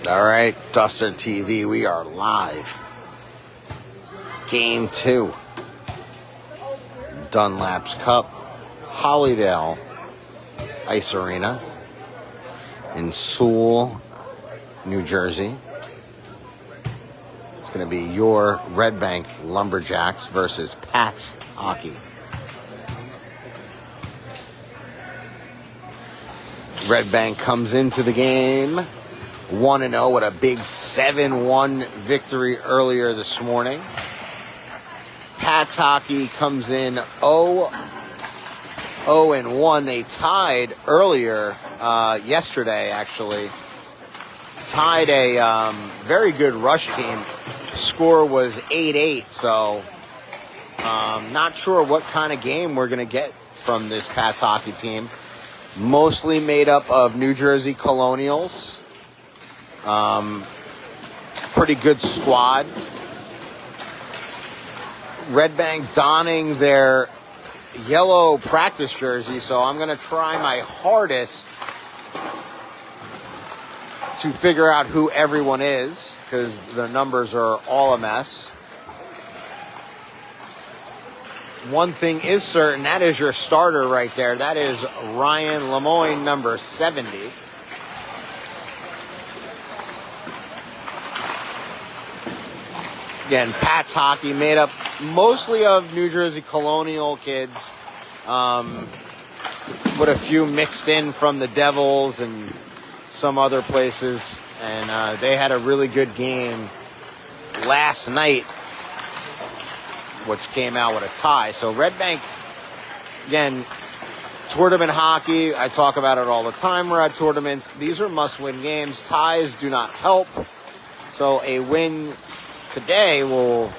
All right, Duster TV, we are live. Game 2. Dunlop's Cup, Hollydale Ice Arena in Sewell, New Jersey. It's going to be your Red Bank Lumberjacks versus Pat's Hockey. Red Bank comes into the game 1-0 with a big 7-1 victory earlier this morning. Pat's Hockey comes in 0-1. They tied earlier, yesterday actually. Tied a very good rush game. The score was 8-8, so not sure what kind of game we're going to get from this Pat's Hockey team. Mostly made up of New Jersey Colonials. Pretty good squad. Red Bank donning their yellow practice jersey, so I'm going to try my hardest to figure out who everyone is, because the numbers are all a mess. One thing is certain, that is your starter right there. That is Ryan Lemoyne, number 70. Again, Pat's Hockey made up mostly of New Jersey Colonial kids, with a few mixed in from the Devils and some other places. And they had a really good game last night, which came out with a tie. So Red Bank, again, tournament hockey, I talk about it all the time. We're at tournaments. These are must-win games. Ties do not help. So a win today will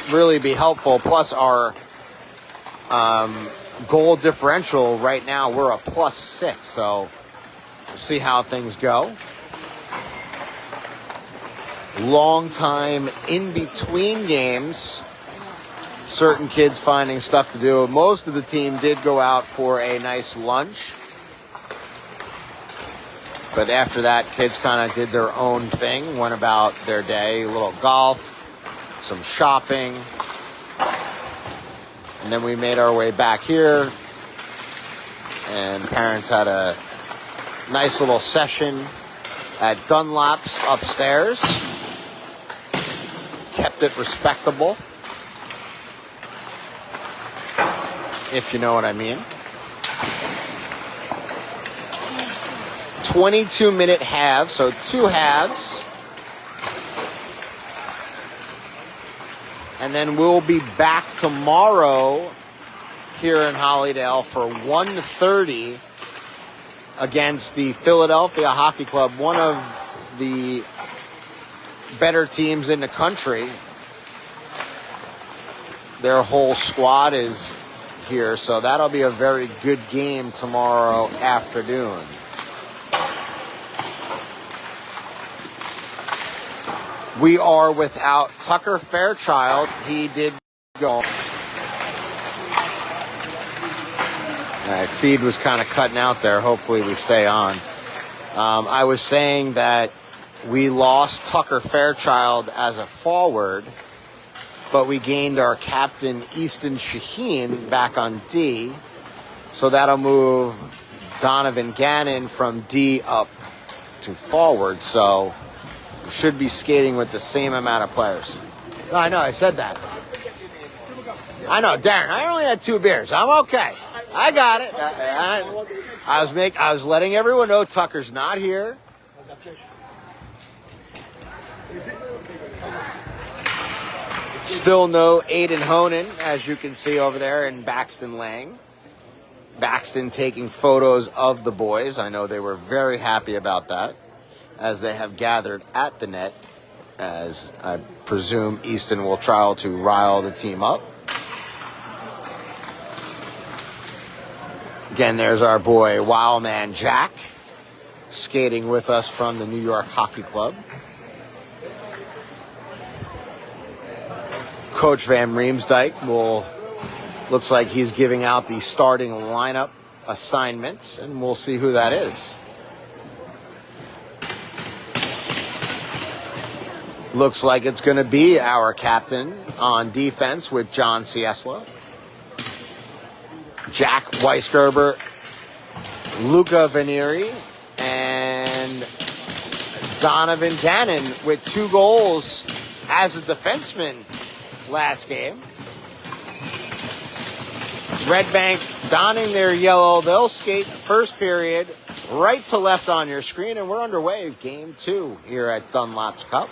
really be helpful. Plus our goal differential right now, we're a +6. So we'll see how things go. Long time in between games. Certain kids finding stuff to do. Most of the team did go out for a nice lunch. But after that, kids kind of did their own thing, went about their day, a little golf, some shopping. And then we made our way back here. And parents had a nice little session at Dunlop's upstairs. Kept it respectable, if you know what I mean. 22-minute halves, so 2 halves. And then we'll be back tomorrow here in Hollydale for 1:30 against the Philadelphia Hockey Club, one of the better teams in the country. Their whole squad is here, so that'll be a very good game tomorrow afternoon. We are without Tucker Fairchild. He did go. My feed was kind of cutting out there. Hopefully we stay on. I was saying that we lost Tucker Fairchild as a forward, but we gained our captain, Easton Shaheen, back on D. So that'll move Donovan Gannon from D up to forward. So we should be skating with the same amount of players. No, I know, I said that. I know, Darren, I only had 2 beers. I'm okay. I got it. I was letting everyone know Tucker's not here. Still no Aiden Honan, as you can see over there, in Baxton Lang. Baxton taking photos of the boys. I know they were very happy about that, as they have gathered at the net, as I presume Easton will try to rile the team up. Again, there's our boy Wildman Jack, skating with us from the New York Hockey Club. Coach Van Riemsdyk looks like he's giving out the starting lineup assignments, and we'll see who that is. Looks like it's going to be our captain on defense with John Ciesla, Jack Weisgerber, Luca Venieri, and Donovan Gannon with 2 goals as a defenseman last game. Red Bank donning their yellow. They'll skate first period right to left on your screen, and we're underway. Game 2 here at Dunlop's Cup.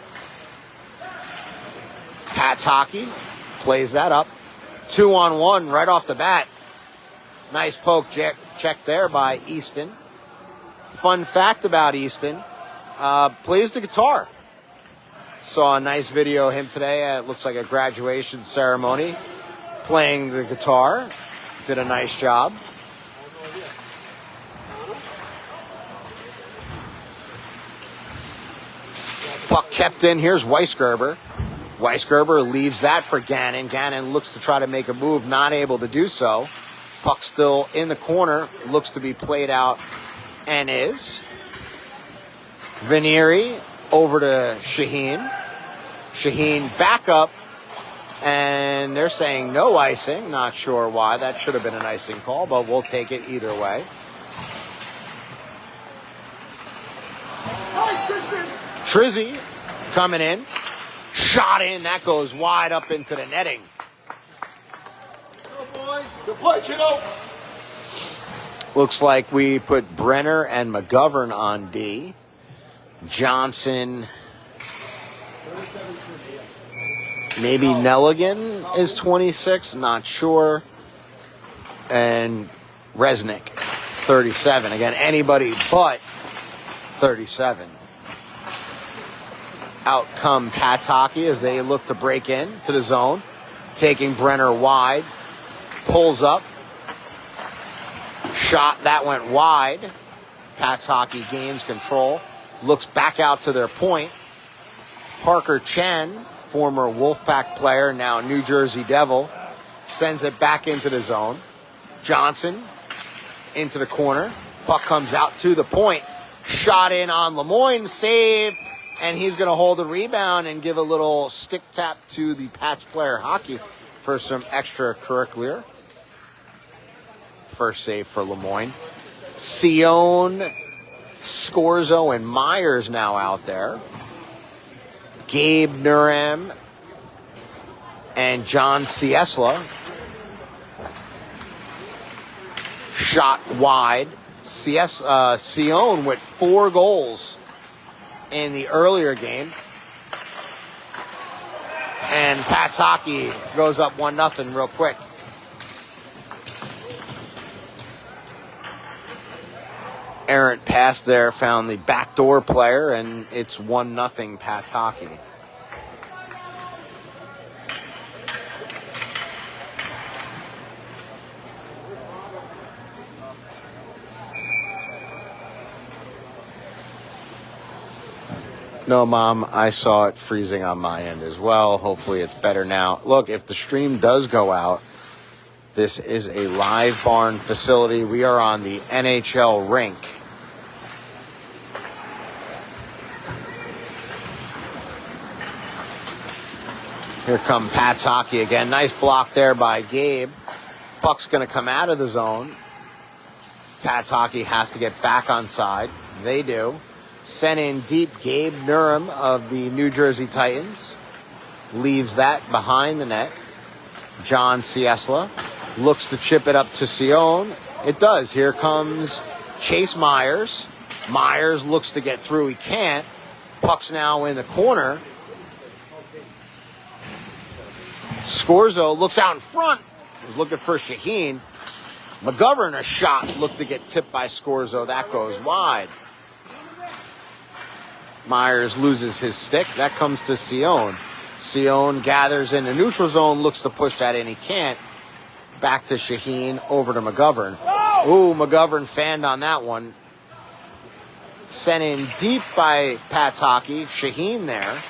Pat's Hockey plays that up. 2-on-1 right off the bat. Nice poke check there by Easton. Fun fact about Easton, plays the guitar. Saw a nice video of him today. It looks like a graduation ceremony. Playing the guitar. Did a nice job. Puck kept in. Here's Weisgerber. Weisgerber leaves that for Gannon. Gannon looks to try to make a move, not able to do so. Puck still in the corner. Looks to be played out and is. Venieri over to Shaheen. Shaheen back up. And they're saying no icing. Not sure why. That should have been an icing call, but we'll take it either way. Trizzy coming in. Shot in. That goes wide up into the netting. Go, boys. Good play, Chino. Looks like we put Brenner and McGovern on D. Johnson. Maybe Nelligan is 26, not sure. And Resnick, 37. Again, anybody but 37. Out come Pat's Hockey as they look to break in to the zone. Taking Brenner wide. Pulls up. Shot, that went wide. Pat's Hockey gains control. Looks back out to their point. Parker Chen, former Wolfpack player, now New Jersey Devil, sends it back into the zone. Johnson into the corner. Puck comes out to the point. Shot in on Lemoyne, saved, and he's going to hold the rebound and give a little stick tap to the Pats player Hockey for some extracurricular. First save for Lemoyne. Sion, Scorzo, and Myers now out there. Gabe Nuram and John Ciesla. Shot wide. Sion with 4 goals in the earlier game. And Pat's Hockey goes up 1-0 real quick. Errant pass there, found the backdoor player, and it's 1-0 Pat's Hockey. No, Mom, I saw it freezing on my end as well. Hopefully it's better now. Look, if the stream does go out, this is a live barn facility. We are on the NHL rink. Here come Pat's Hockey again. Nice block there by Gabe. Puck's going to come out of the zone. Pat's Hockey has to get back on side. They do. Sent in deep. Gabe Nuram of the New Jersey Titans leaves that behind the net. John Ciesla looks to chip it up to Sion. It does. Here comes Chase Myers. Myers looks to get through. He can't. Puck's now in the corner. Scorzo looks out in front. Was looking for Shaheen. McGovern, a shot, looked to get tipped by Scorzo. That goes wide. Myers loses his stick. That comes to Sion. Sion gathers in the neutral zone, looks to push that in. He can't. Back to Shaheen, over to McGovern. Ooh, McGovern fanned on that one. Sent in deep by Pataki. Shaheen there.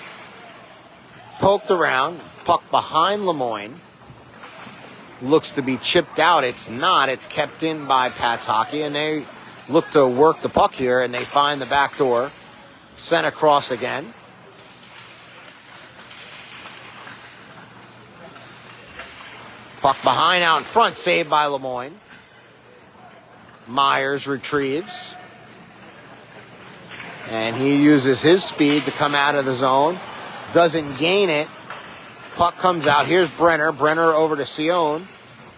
Poked around. Puck behind Lemoyne. Looks to be chipped out. It's not. It's kept in by Pataki, and they look to work the puck here, and they find the back door. Sent across again. Puck behind, out in front, saved by Lemoyne. Myers retrieves. And he uses his speed to come out of the zone. Doesn't gain it. Puck comes out. Here's Brenner. Brenner over to Sion.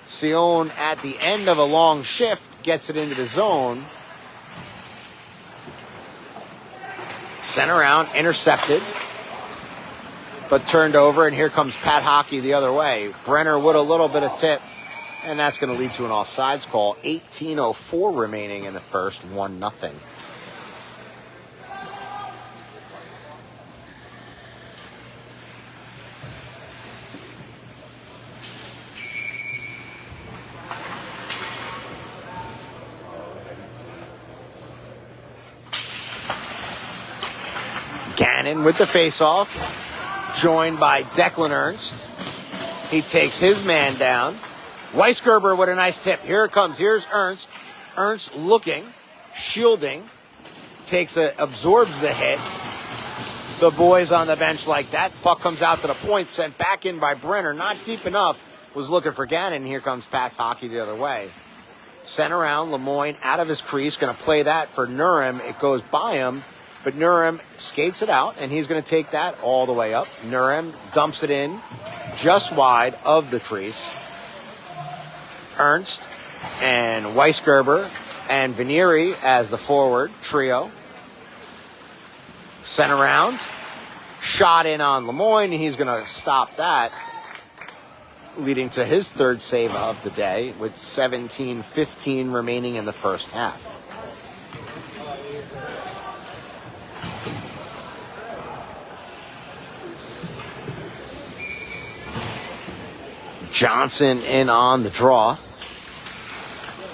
Sion at the end of a long shift gets it into the zone. Sent around, intercepted, but turned over, and here comes Pat Hockey the other way. Brenner with a little bit of tip, and that's going to lead to an offsides call. 18:04 remaining in the first, 1-0. Gannon with the faceoff, joined by Declan Ernst. He takes his man down. Weisgerber with a nice tip. Here it comes. Here's Ernst. Ernst looking, shielding, absorbs the hit. The boys on the bench like that. Puck comes out to the point, sent back in by Brenner. Not deep enough. Was looking for Gannon. Here comes Pat's Hockey the other way. Sent around. Lemoyne out of his crease. Going to play that for Nurim. It goes by him. But Nurim skates it out, and he's going to take that all the way up. Nurim dumps it in just wide of the crease. Ernst and Weisgerber and Vanieri as the forward trio. Sent around. Shot in on Lemoyne, and he's going to stop that, leading to his third save of the day with 17:15 remaining in the first half. Johnson in on the draw.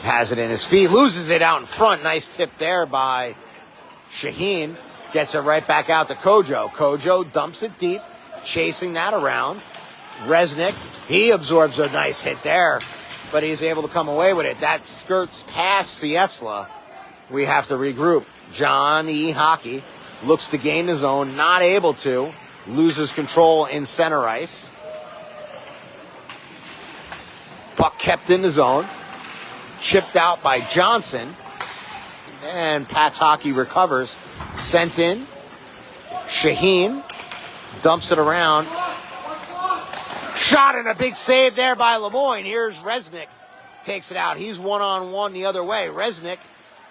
Has it in his feet. Loses it out in front. Nice tip there by Shaheen. Gets it right back out to Kojo. Kojo dumps it deep. Chasing that around. Resnick. He absorbs a nice hit there. But he's able to come away with it. That skirts past Ciesla. We have to regroup. John E. Hockey looks to gain the zone. Not able to. Loses control in center ice. Puck kept in the zone. Chipped out by Johnson. And Pataki recovers. Sent in. Shaheen dumps it around. Shot and a big save there by Lemoyne. Here's Resnick. Takes it out. He's one-on-one the other way. Resnick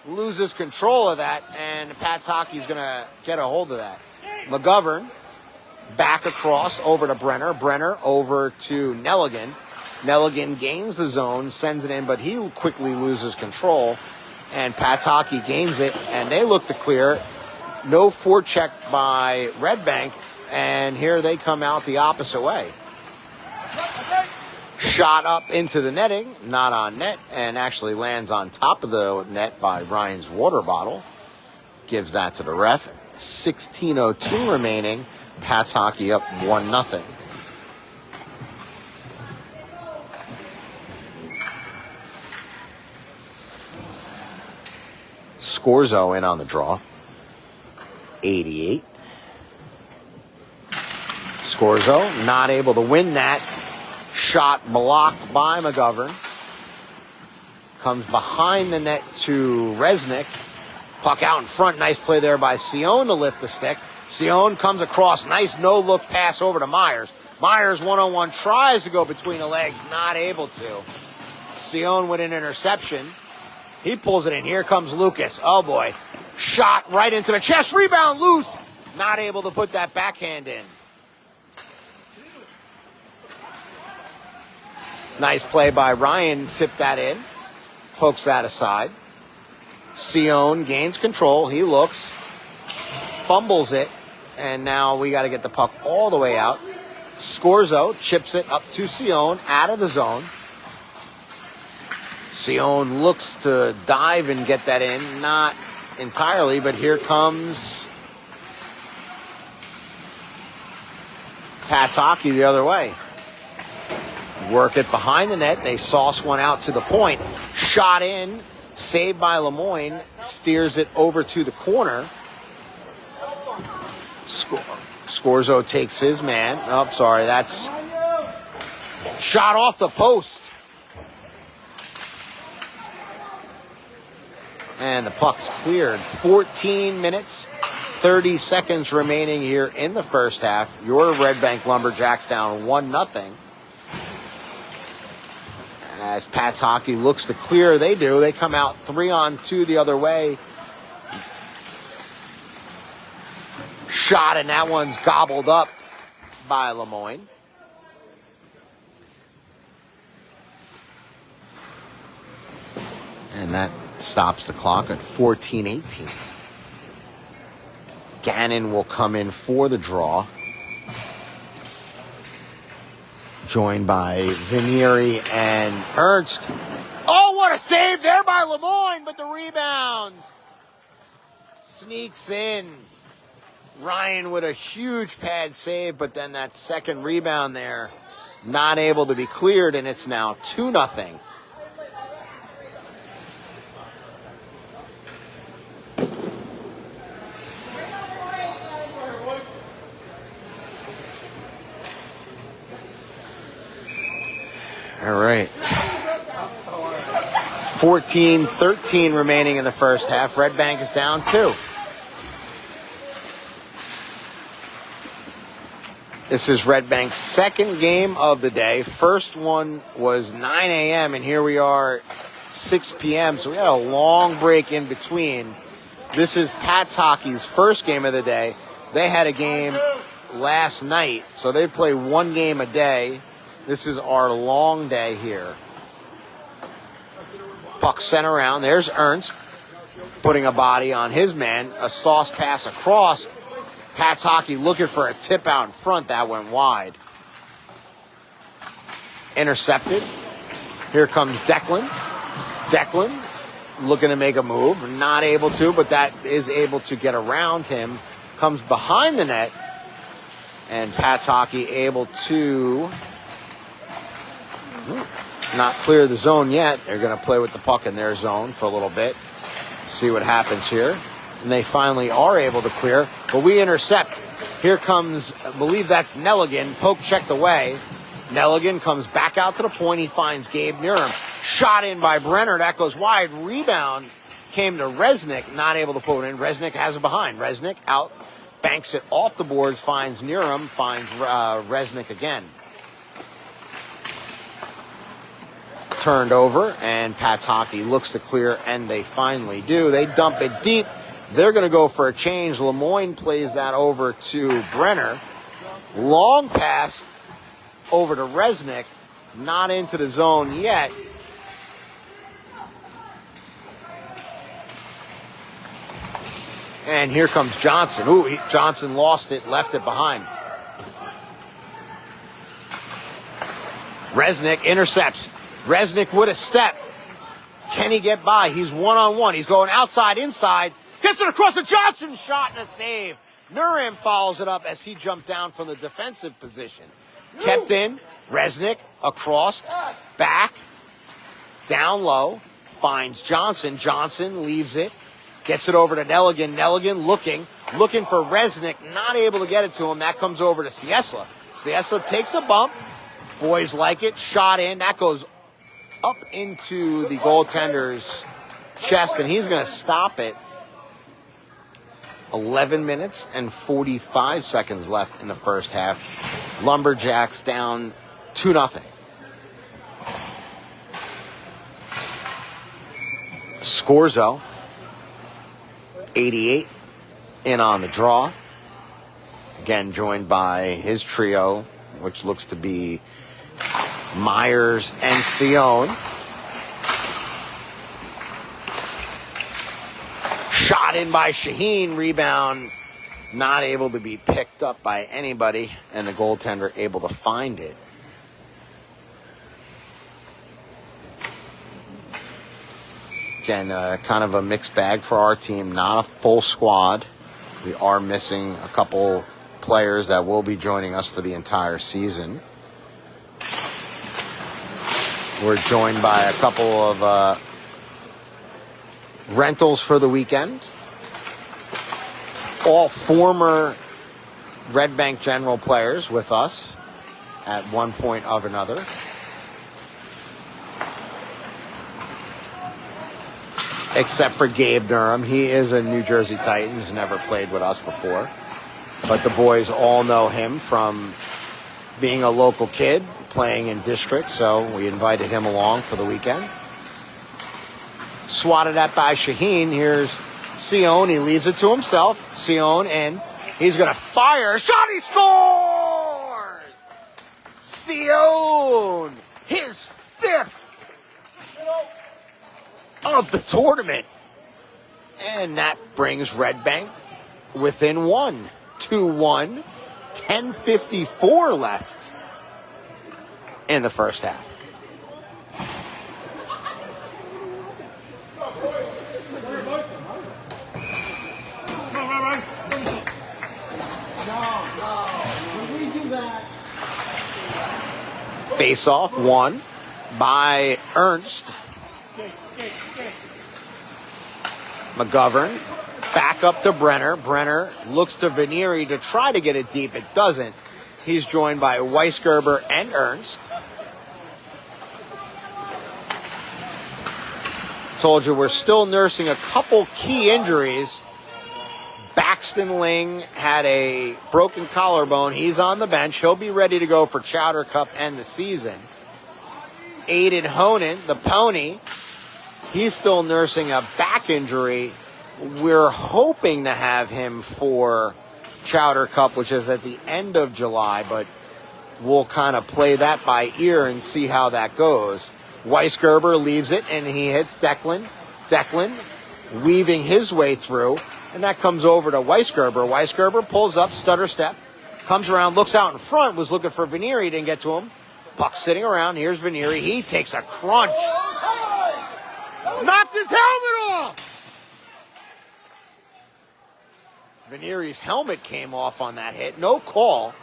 loses control of that, and Pataki's going to get a hold of that. McGovern back across over to Brenner. Brenner over to Nelligan. Nelligan gains the zone, sends it in, but he quickly loses control. And Pataki gains it, and they look to clear. No forecheck by Red Bank, and here they come out the opposite way. Shot up into the netting, not on net, and actually lands on top of the net by Ryan's water bottle. Gives that to the ref. 16:02 remaining. Pataki up 1-0. Scorzo in on the draw. 88. Scorzo not able to win that. Shot blocked by McGovern. Comes behind the net to Resnick. Puck out in front. Nice play there by Sion to lift the stick. Sion comes across. Nice no-look pass over to Myers. Myers one-on-one tries to go between the legs. Not able to. Sion with an interception. He pulls it in. Here comes Lucas. Oh, boy. Shot right into the chest. Rebound loose. Not able to put that backhand in. Nice play by Ryan. Tipped that in. pokes that aside. Sion gains control. He looks, fumbles it, and now we got to get the puck all the way out. Scorzo chips it up to Sion, out of the zone. Sion looks to dive and get that in. Not entirely, but here comes Pat's hockey the other way. Work it behind the net. They sauce one out to the point. Shot in. Saved by Lemoyne. Steers it over to the corner. Scorzo takes his man. Oh, sorry. That's shot off the post. And the puck's cleared. 14 minutes, 30 seconds remaining here in the first half. Your Red Bank Lumberjacks down 1-0. As Pat's hockey looks to clear, they do. They come out 3-on-2 the other way. Shot, and that one's gobbled up by Lemoyne. And that stops the clock at 14-18. Gannon will come in for the draw. Joined by Vinieri and Ernst. Oh, what a save there by Lemoyne, but the rebound sneaks in. Ryan with a huge pad save, but then that second rebound there, not able to be cleared, and it's now 2-0. All right. 14-13 remaining in the first half. Red Bank is down 2. This is Red Bank's second game of the day. First one was 9 a.m. and here we are 6 p.m. So we had a long break in between. This is Pat's hockey's first game of the day. They had a game last night, so they play one game a day. This is our long day here. Puck sent around. There's Ernst putting a body on his man. A sauce pass across. Pat's hockey looking for a tip out in front. That went wide. Intercepted. Here comes Declan. Declan looking to make a move. Not able to, but that is able to get around him. Comes behind the net. And Pat's hockey able to not clear the zone yet. They're going to play with the puck in their zone for a little bit. See what happens here. And they finally are able to clear. But we intercept. Here comes, I believe that's Nelligan. Poke checked away. Nelligan comes back out to the point. He finds Gabe Niram. Shot in by Brenner. That goes wide. Rebound came to Resnick. Not able to pull it in. Resnick has it behind. Resnick out. Banks it off the boards. Finds Niram. Finds Resnick again. Turned over, and Pat's hockey looks to clear, and they finally do. They dump it deep. They're going to go for a change. Lemoyne plays that over to Brenner. Long pass over to Resnick. Not into the zone yet. And here comes Johnson. Ooh, Johnson lost it, left it behind. Resnick intercepts. Resnick with a step. Can he get by? He's one-on-one. He's going outside, inside. Gets it across the Johnson shot and a save. Nurim follows it up as he jumped down from the defensive position. Kept in. Resnick across. Back. Down low. Finds Johnson. Johnson leaves it. Gets it over to Nelligan. Nelligan looking for Resnick. Not able to get it to him. That comes over to Ciesla. Ciesla takes a bump. Boys like it. Shot in. That goes up into the goaltender's chest, and he's going to stop it. 11 minutes and 45 seconds left in the first half. Lumberjacks down 2-0. Scorzo, 88, in on the draw. Again, joined by his trio, which looks to be Myers and Sion. Shot in by Shaheen. Rebound not able to be picked up by anybody, and the goaltender able to find it. Again, kind of a mixed bag for our team. Not a full squad. We are missing a couple players that will be joining us for the entire season. We're joined by a couple of rentals for the weekend. All former Red Bank General players with us at one point of another. Except for Gabe Durham. He is a New Jersey Titan. He's never played with us before. But the boys all know him from being a local kid, playing in district, so we invited him along for the weekend. Swatted at by Shaheen. Here's Sion. He leaves it to himself. Sion, and he's going to fire. Shot, he scores! Sion, his 5th of the tournament. And that brings Red Bank within 1. 2-1. 10:54 left in the first half. Face-off won by Ernst. McGovern back up to Brenner. Brenner looks to Vanieri to try to get it deep. It doesn't. He's joined by Weisgerber and Ernst. Told you we're still nursing a couple key injuries. Baxton Ling had a broken collarbone. He's on the bench. He'll be ready to go for Chowder Cup and the season. Aiden Honan, the pony, he's still nursing a back injury. We're hoping to have him for Chowder Cup, which is at the end of July, but we'll kind of play that by ear and see how that goes. Weisgerber leaves it, and he hits Declan. Declan weaving his way through, and that comes over to Weisgerber. Weisgerber pulls up, stutter step, comes around, looks out in front, was looking for Vanieri, didn't get to him. Puck sitting around, here's Vanieri. He takes a crunch. Knocked his helmet off! Vanieri's helmet came off on that hit. No call.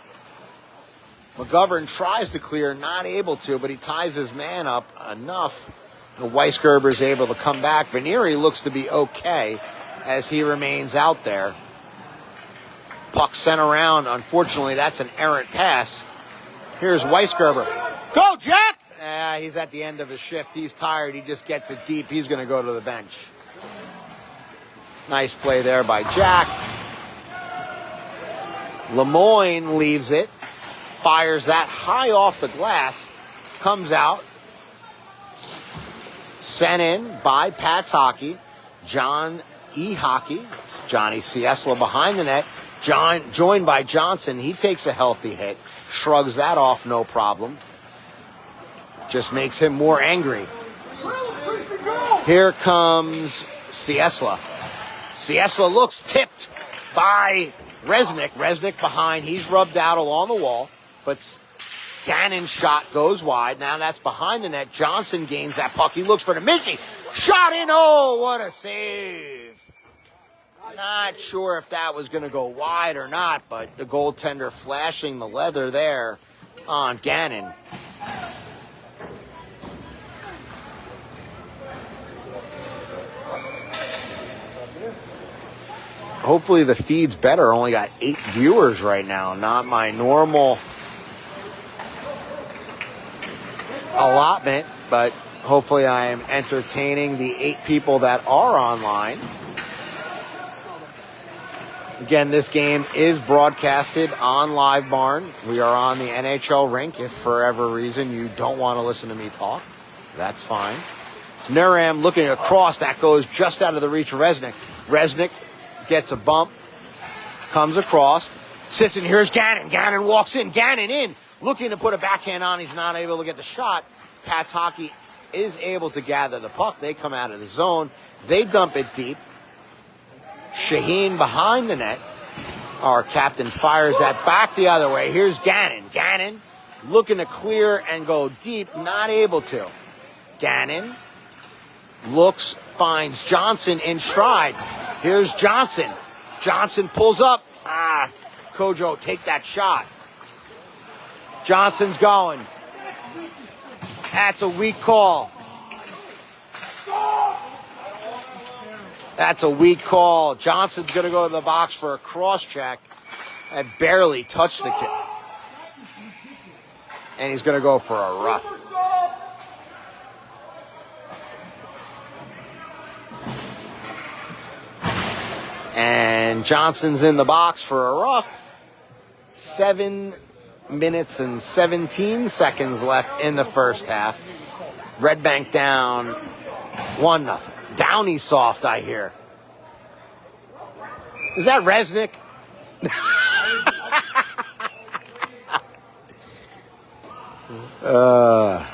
McGovern tries to clear, not able to, but he ties his man up enough. Weisgerber is able to come back. Vanieri looks to be okay as he remains out there. Puck sent around. Unfortunately, that's an errant pass. Here's Weisgerber. Go, Jack! He's at the end of his shift. He's tired. He just gets it deep. He's going to go to the bench. Nice play there by Jack. Lemoyne leaves it. Fires that high off the glass. Comes out. Sent in by Pat's Hockey. John E. Hockey. It's Johnny Ciesla behind the net. John joined by Johnson. He takes a healthy hit. Shrugs that off, no problem. Just makes him more angry. Here comes Ciesla. Ciesla looks tipped by Resnick. Resnick behind. He's rubbed out along the wall. But Gannon's shot goes wide. Now that's behind the net. Johnson gains that puck. He looks for the Michi. Shot in. Oh, what a save. Not sure if that was going to go wide or not, but the goaltender flashing the leather there on Gannon. Hopefully the feed's better. Only got 8 viewers right now. Not my normal allotment, but hopefully I am entertaining the 8 people that are online. Again, this game is broadcasted on Live Barn. We are on the NHL rink. If for whatever reason you don't want to listen to me talk, that's fine. Nuram looking across. That goes just out of the reach of Resnick. Resnick gets a bump, comes across, sits in. Here's Gannon. Gannon walks in. Gannon in, looking to put a backhand on. He's not able to get the shot. Pat's Hockey is able to gather the puck. They come out of the zone. They dump it deep. Shaheen behind the net. Our captain fires that back the other way. Here's Gannon. Gannon looking to clear and go deep, not able to. Gannon looks, finds Johnson in stride. Here's Johnson. Johnson pulls up. Kojo, take that shot. Johnson's going. That's a weak call. That's a weak call. Johnson's going to go to the box for a cross check. I barely touched the kid. And he's going to go for a rough. And Johnson's in the box for a rough. 7 minutes and 17 seconds left in the first half. Red Bank down 1-0. Downey soft, I hear. Is that Resnick? Well,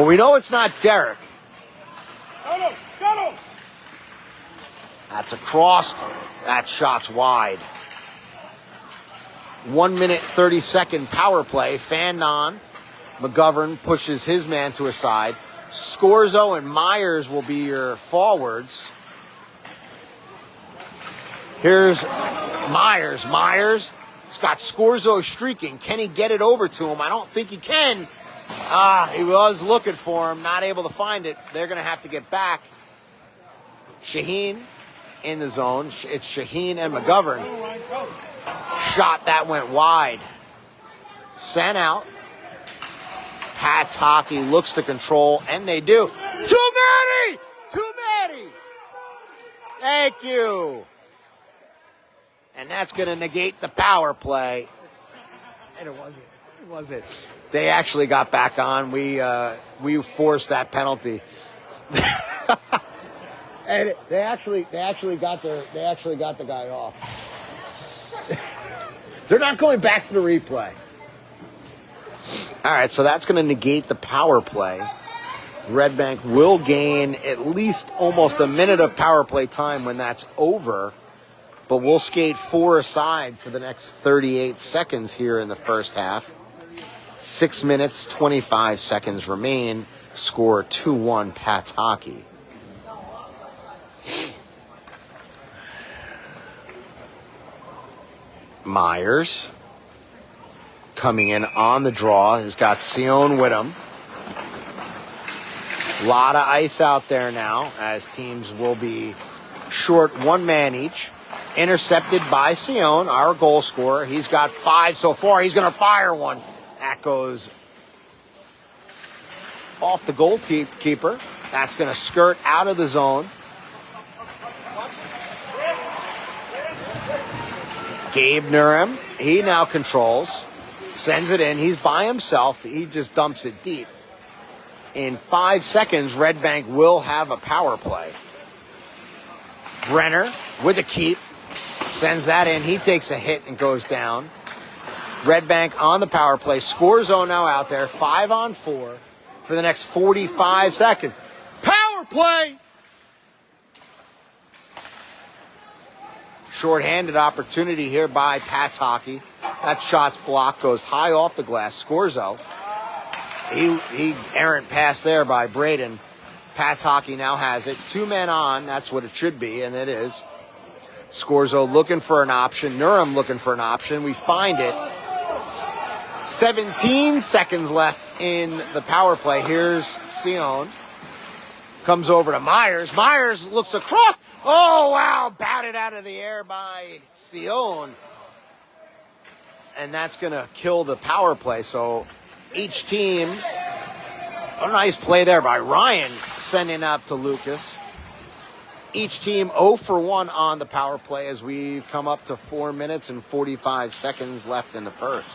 we know it's not Derek. That's a crossed. That shot's wide. 1 minute, 30-second power play. Fanned on. McGovern pushes his man to a side. Scorzo and Myers will be your forwards. Here's Myers. Myers has got Scorzo streaking. Can he get it over to him? I don't think he can. He was looking for him, not able to find it. They're going to have to get back. Shaheen in the zone. It's Shaheen and McGovern. Shot that went wide. Sent out. Pat's hockey looks to control, and they do. Too many! Too many! Thank you. And that's going to negate the power play. And it wasn't. It wasn't. They actually got back on. We forced that penalty. And they actually got the guy off. They're not going back to the replay. All right, so that's going to negate the power play. Red Bank will gain at least almost a minute of power play time when that's over, but we'll skate 4 aside for the next 38 seconds here in the first half. 6 minutes, 25 seconds remain. Score 2-1 Pat's hockey. Myers coming in on the draw. He's got Sion with him. A lot of ice out there now as teams will be short 1 man each. Intercepted by Sion, our goal scorer. He's got 5 so far. He's going to fire one. That goes off the goalkeeper. That's going to skirt out of the zone. Gabe Nurim, he now controls. Sends it in. He's by himself. He just dumps it deep. In 5 seconds, Red Bank will have a power play. Brenner with a keep. Sends that in. He takes a hit and goes down. Red Bank on the power play. Score zone now out there. 5-on-4 for the next 45 seconds. Power play! Short-handed opportunity here by Pat's hockey. That shot's blocked, goes high off the glass. Scorzo. He errant pass there by Braden. Pat's hockey now has it. 2 men on. That's what it should be, and it is. Scorzo looking for an option. Nurim looking for an option. We find it. 17 seconds left in the power play. Here's Sion. Comes over to Myers. Myers looks across. Oh, wow. Batted out of the air by Sion. And that's going to kill the power play. So each team, a nice play there by Ryan, sending up to Lucas. Each team 0 for 1 on the power play as we've come up to 4 minutes and 45 seconds left in the first.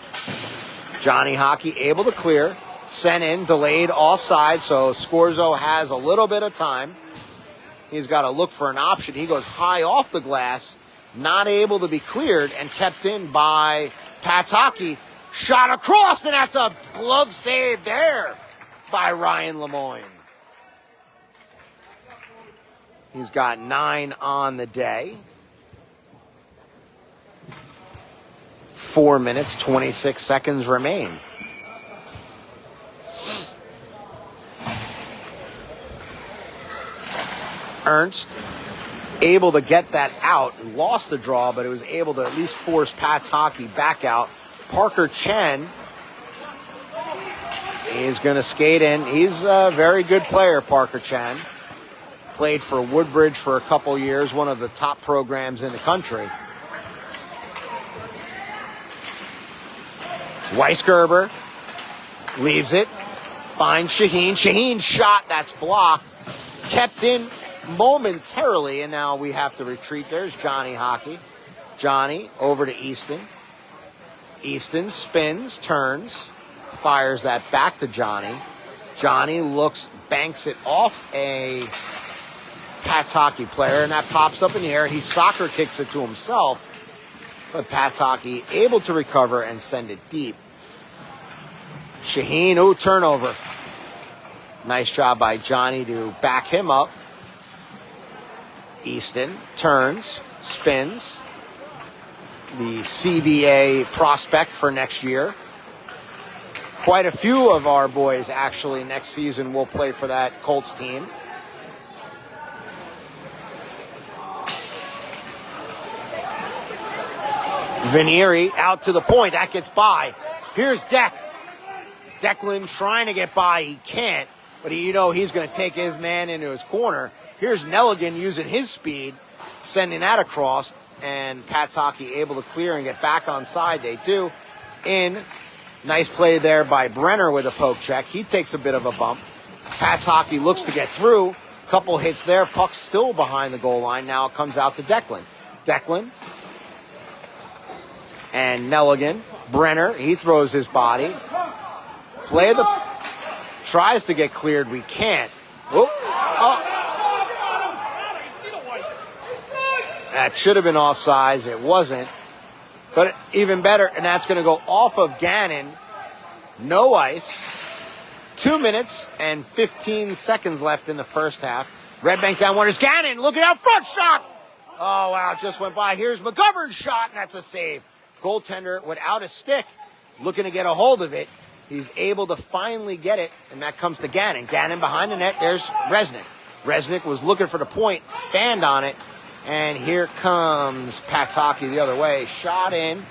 Johnny Hockey able to clear. Sent in, delayed offside, so Scorzo has a little bit of time. He's got to look for an option. He goes high off the glass, not able to be cleared, and kept in by Pat's hockey. Shot across, and that's a glove save there by Ryan Lemoyne. He's got 9 on the day. 4 minutes, 26 seconds remain. Ernst able to get that out, lost the draw, but it was able to at least force Pat's hockey back out. Parker Chen is going to skate in. He's a very good player, Parker Chen. Played for Woodbridge for a couple years, one of the top programs in the country. Weisgerber leaves it, finds Shaheen. Shaheen's shot, that's blocked. Kept in momentarily, and now we have to retreat. There's Johnny Hockey. Johnny over to Easton. Easton spins, turns, fires that back to Johnny. Johnny looks, banks it off a Pat's hockey player, and that pops up in the air. He soccer kicks it to himself, but Pat's hockey able to recover and send it deep. Shaheen, turnover. Nice job by Johnny to back him up. Easton turns, spins. The CBA prospect for next year. Quite a few of our boys actually next season will play for that Colts team. Vanieri out to the point. That gets by. Here's Declan trying to get by. He can't. But he's going to take his man into his corner. Here's Nelligan using his speed, sending that across. And Pat's hockey able to clear and get back on side. They do. Nice play there by Brenner with a poke check. He takes a bit of a bump. Pat's hockey looks to get through. Couple hits there. Puck's still behind the goal line. Now it comes out to Declan. Declan. And Nelligan. Brenner, he throws his body. Tries to get cleared. We can't. That should have been offsides. It wasn't. But even better, and that's going to go off of Gannon. No ice. 2 minutes and 15 seconds left in the first half. Red Bank down one. There's Gannon looking out front shot. Oh, wow, just went by. Here's McGovern's shot, and that's a save. Goaltender without a stick, looking to get a hold of it. He's able to finally get it, and that comes to Gannon. Gannon behind the net. There's Resnick. Resnick was looking for the point, fanned on it, and here comes Pat's hockey the other way. Shot in,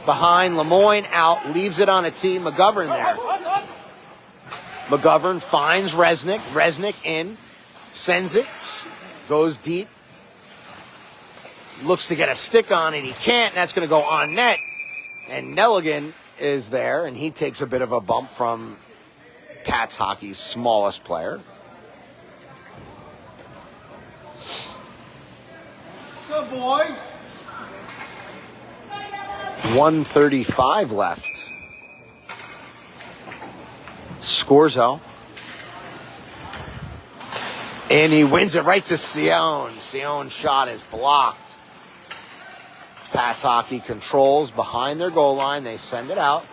behind, Lemoyne out, leaves it on a tee. McGovern there. McGovern finds Resnick. Resnick in, sends it, goes deep. Looks to get a stick on it. He can't, and that's going to go on net. And Nelligan is there, and he takes a bit of a bump from Pat's hockey's smallest player. What's up, boys? 1:35 left. Scorzo. And he wins it right to Sion. Sion's shot is blocked. Pat's hockey controls behind their goal line. They send it out.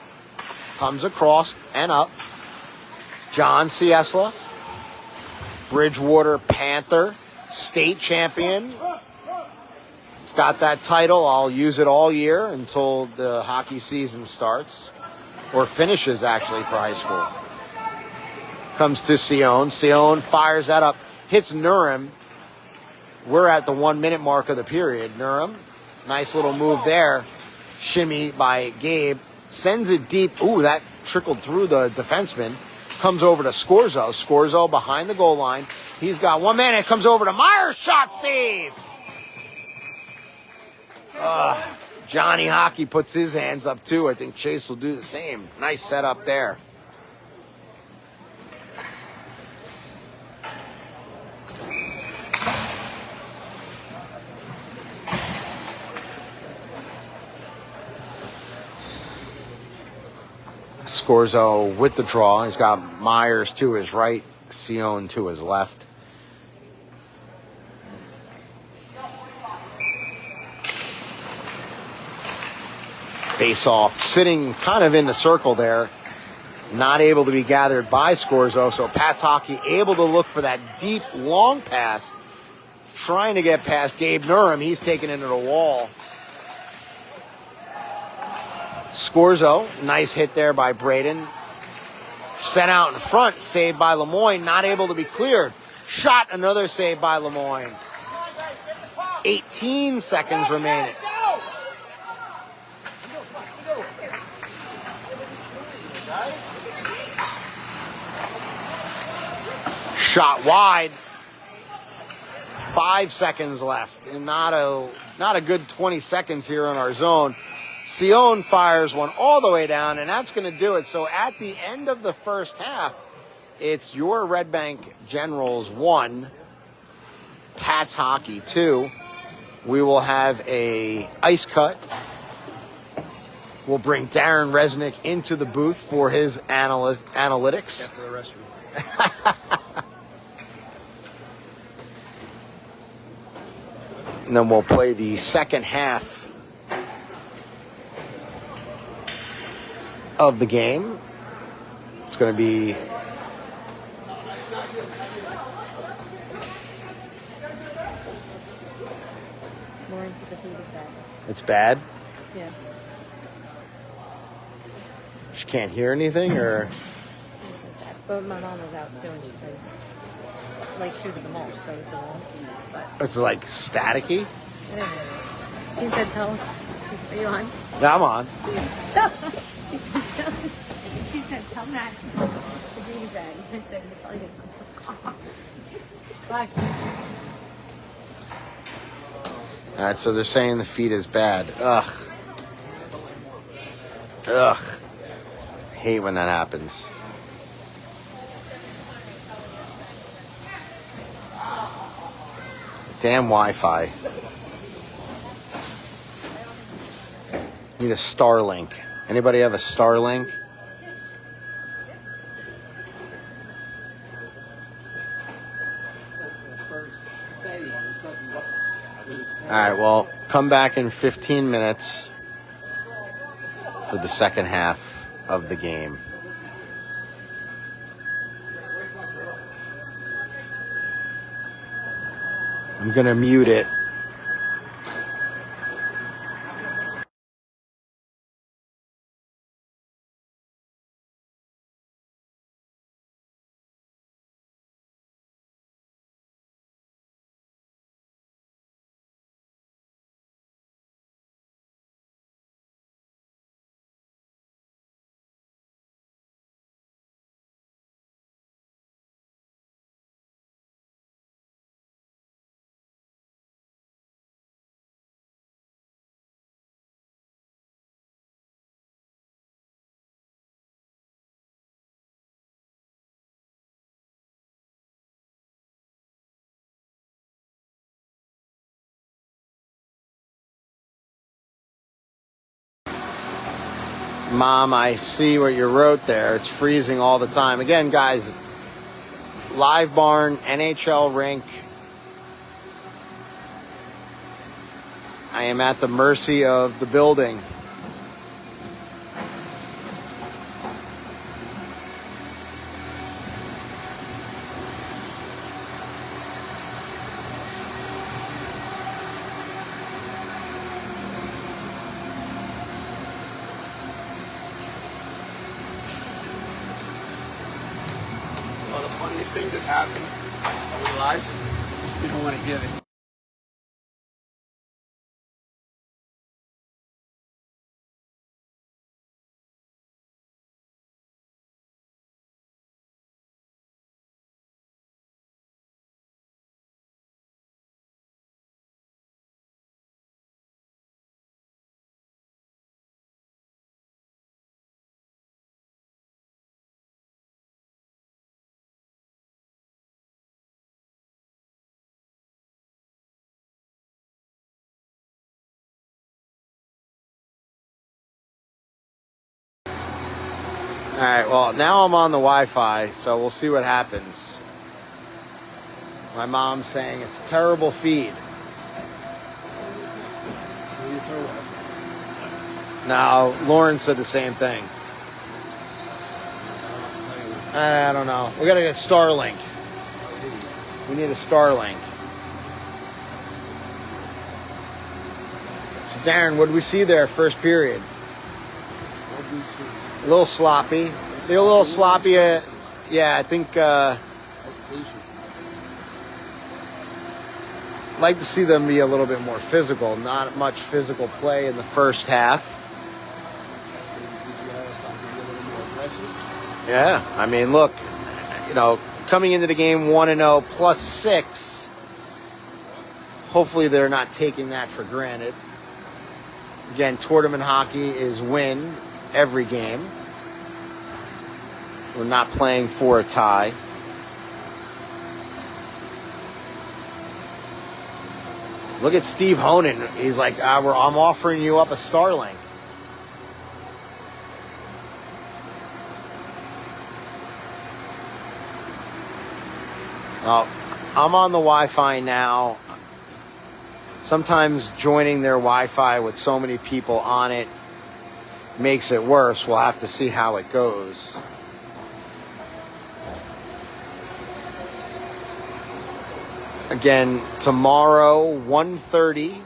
Comes across and up. John Ciesla. Bridgewater Panther. State champion. It's got that title. I'll use it all year until the hockey season starts. Or finishes, actually, for high school. Comes to Sion. Sion fires that up. Hits Nurum. We're at the 1 minute mark of the period. Nurum. Nice little move there. Shimmy by Gabe. Sends it deep. Ooh, that trickled through the defenseman. Comes over to Scorzo. Scorzo behind the goal line. He's got one man. It comes over to Myers. Shot save. Johnny Hockey puts his hands up too. I think Chase will do the same. Nice setup there. Scorzo with the draw. He's got Myers to his right, Sion to his left. Face off, sitting kind of in the circle there. Not able to be gathered by Scorzo, so Pat's hockey able to look for that deep, long pass. trying to get past Gabe Nurum. He's taken into the wall. Scorzo, nice hit there by Braden. Sent out in front, saved by Lemoyne, not able to be cleared. Shot, another save by Lemoyne. 18 seconds remaining. Shot wide. 5 seconds left. And not a good 20 seconds here in our zone. Sion fires one all the way down, and that's going to do it. So at the end of the first half, it's your Red Bank Generals 1, Pats Hockey 2. We will have a ice cut. We'll bring Darren Resnick into the booth for his analytics. After the restroom. And then we'll play the second half of the game. It's going to be Lauren said the food is bad. it's bad. Yeah. She can't hear anything, or She just says bad. But my mom was out too, and she said, like, she was at the mall, so it was the mall. But it's like staticky. anyways, she said, are you on? Yeah, I'm on. She said, tell Matt the food is bad. I said, it probably gets Bye. All right, so they're saying the feed is bad. Ugh. Ugh. I hate when that happens. Damn Wi-Fi. Need a Starlink. Anybody have a Starlink? All right, well, come back in 15 minutes for the second half of the game. I'm going to mute it. Mom, I see what you wrote there. It's freezing all the time. Again, guys, live barn, NHL rink. I am at the mercy of the building. Well, the funniest thing just happened. Are we live? You don't want to get it. All right, well, now I'm on the Wi-Fi, so we'll see what happens. My mom's saying it's a terrible feed. No, Lauren said the same thing. I don't know. We got to get Starlink. We need a Starlink. So Darren, what did we see there first period? What do we see? A little sloppy. They're a little sloppy. Yeah, I think That's Asian. I'd like to see them be a little bit more physical. Not much physical play in the first half. Maybe give you time to be a little more aggressive. Yeah, I mean, look, coming into the game 1-0 +6. Hopefully they're not taking that for granted. Again, tournament hockey is win every game. We're not playing for a tie. Look at Steve Honan. He's like, I'm offering you up a Starlink. Oh, I'm on the Wi-Fi now. Sometimes joining their Wi-Fi with so many people on it makes it worse. We'll have to see how it goes. Again, tomorrow, 1:30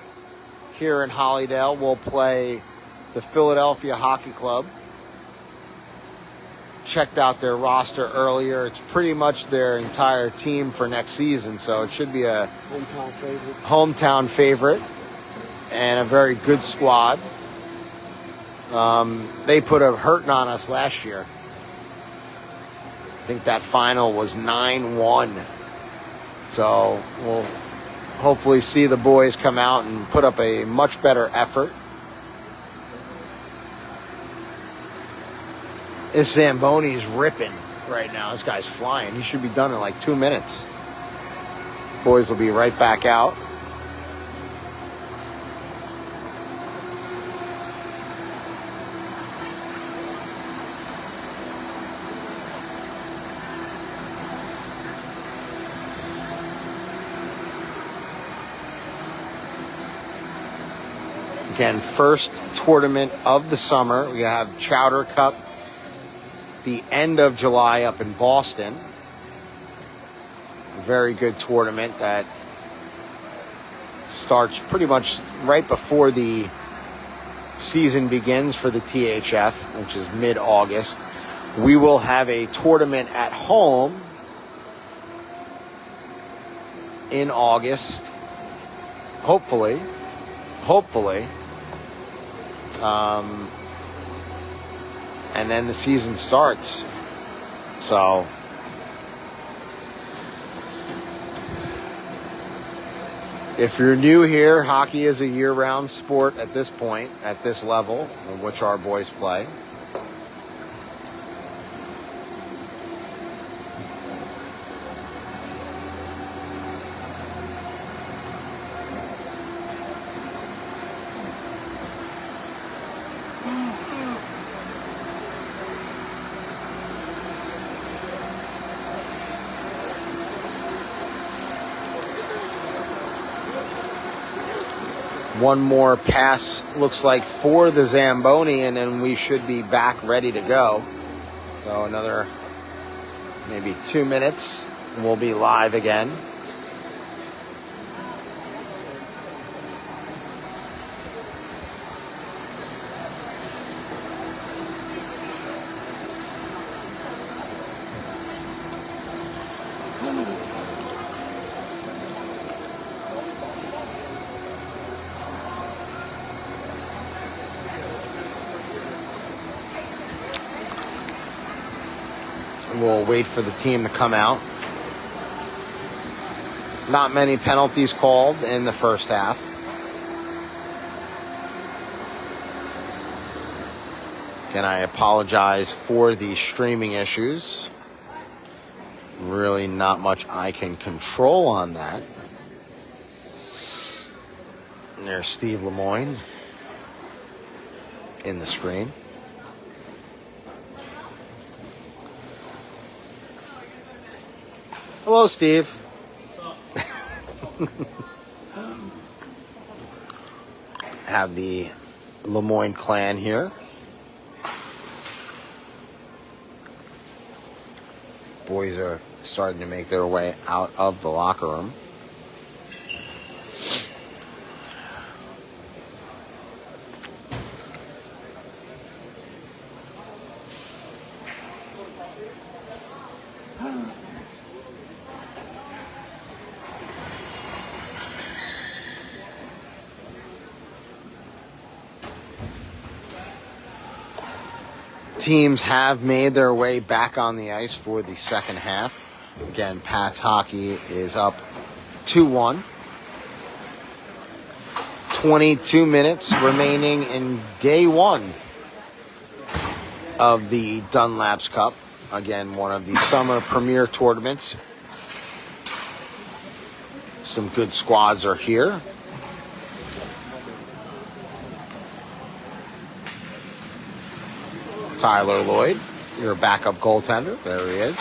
here in Hollydale, we'll play the Philadelphia Hockey Club. Checked out their roster earlier. It's pretty much their entire team for next season, so it should be a hometown favorite and a very good squad. They put a hurting on us last year. I think that final was 9-1. So we'll hopefully see the boys come out and put up a much better effort. This Zamboni's ripping right now. This guy's flying. He should be done in like 2 minutes. Boys will be right back out. Again, first tournament of the summer. We have Chowder Cup the end of July up in Boston. A very good tournament that starts pretty much right before the season begins for the THF, which is mid-August. We will have a tournament at home in August. Hopefully. And then the season starts. So if you're new here, hockey is a year-round sport at this point, at this level, in which our boys play. One more pass, looks like, for the Zamboni, and then we should be back ready to go. So another maybe 2 minutes, and we'll be live again. We'll wait for the team to come out. Not many penalties called in the first half. Again, I apologize for the streaming issues. Really not much I can control on that. And there's Steve Lemoyne in the screen. Hello, Steve. Have the Lemoyne clan here. Boys are starting to make their way out of the locker room. teams have made their way back on the ice for the second half. Again, Pat's hockey is up 2-1. 22 minutes remaining in day one of the Dunlop's Cup. Again, one of the summer premier tournaments. Some good squads are here. Tyler Lloyd, your backup goaltender. There he is.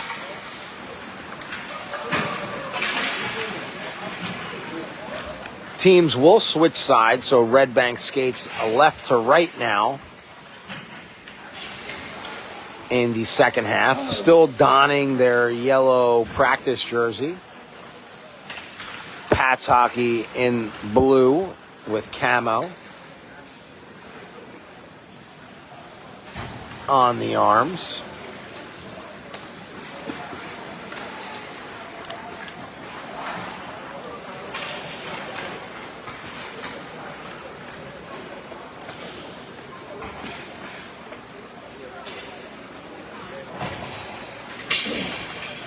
Teams will switch sides, so Red Bank skates left to right now in the second half, still donning their yellow practice jersey. Pat's hockey in blue with camo on the arms.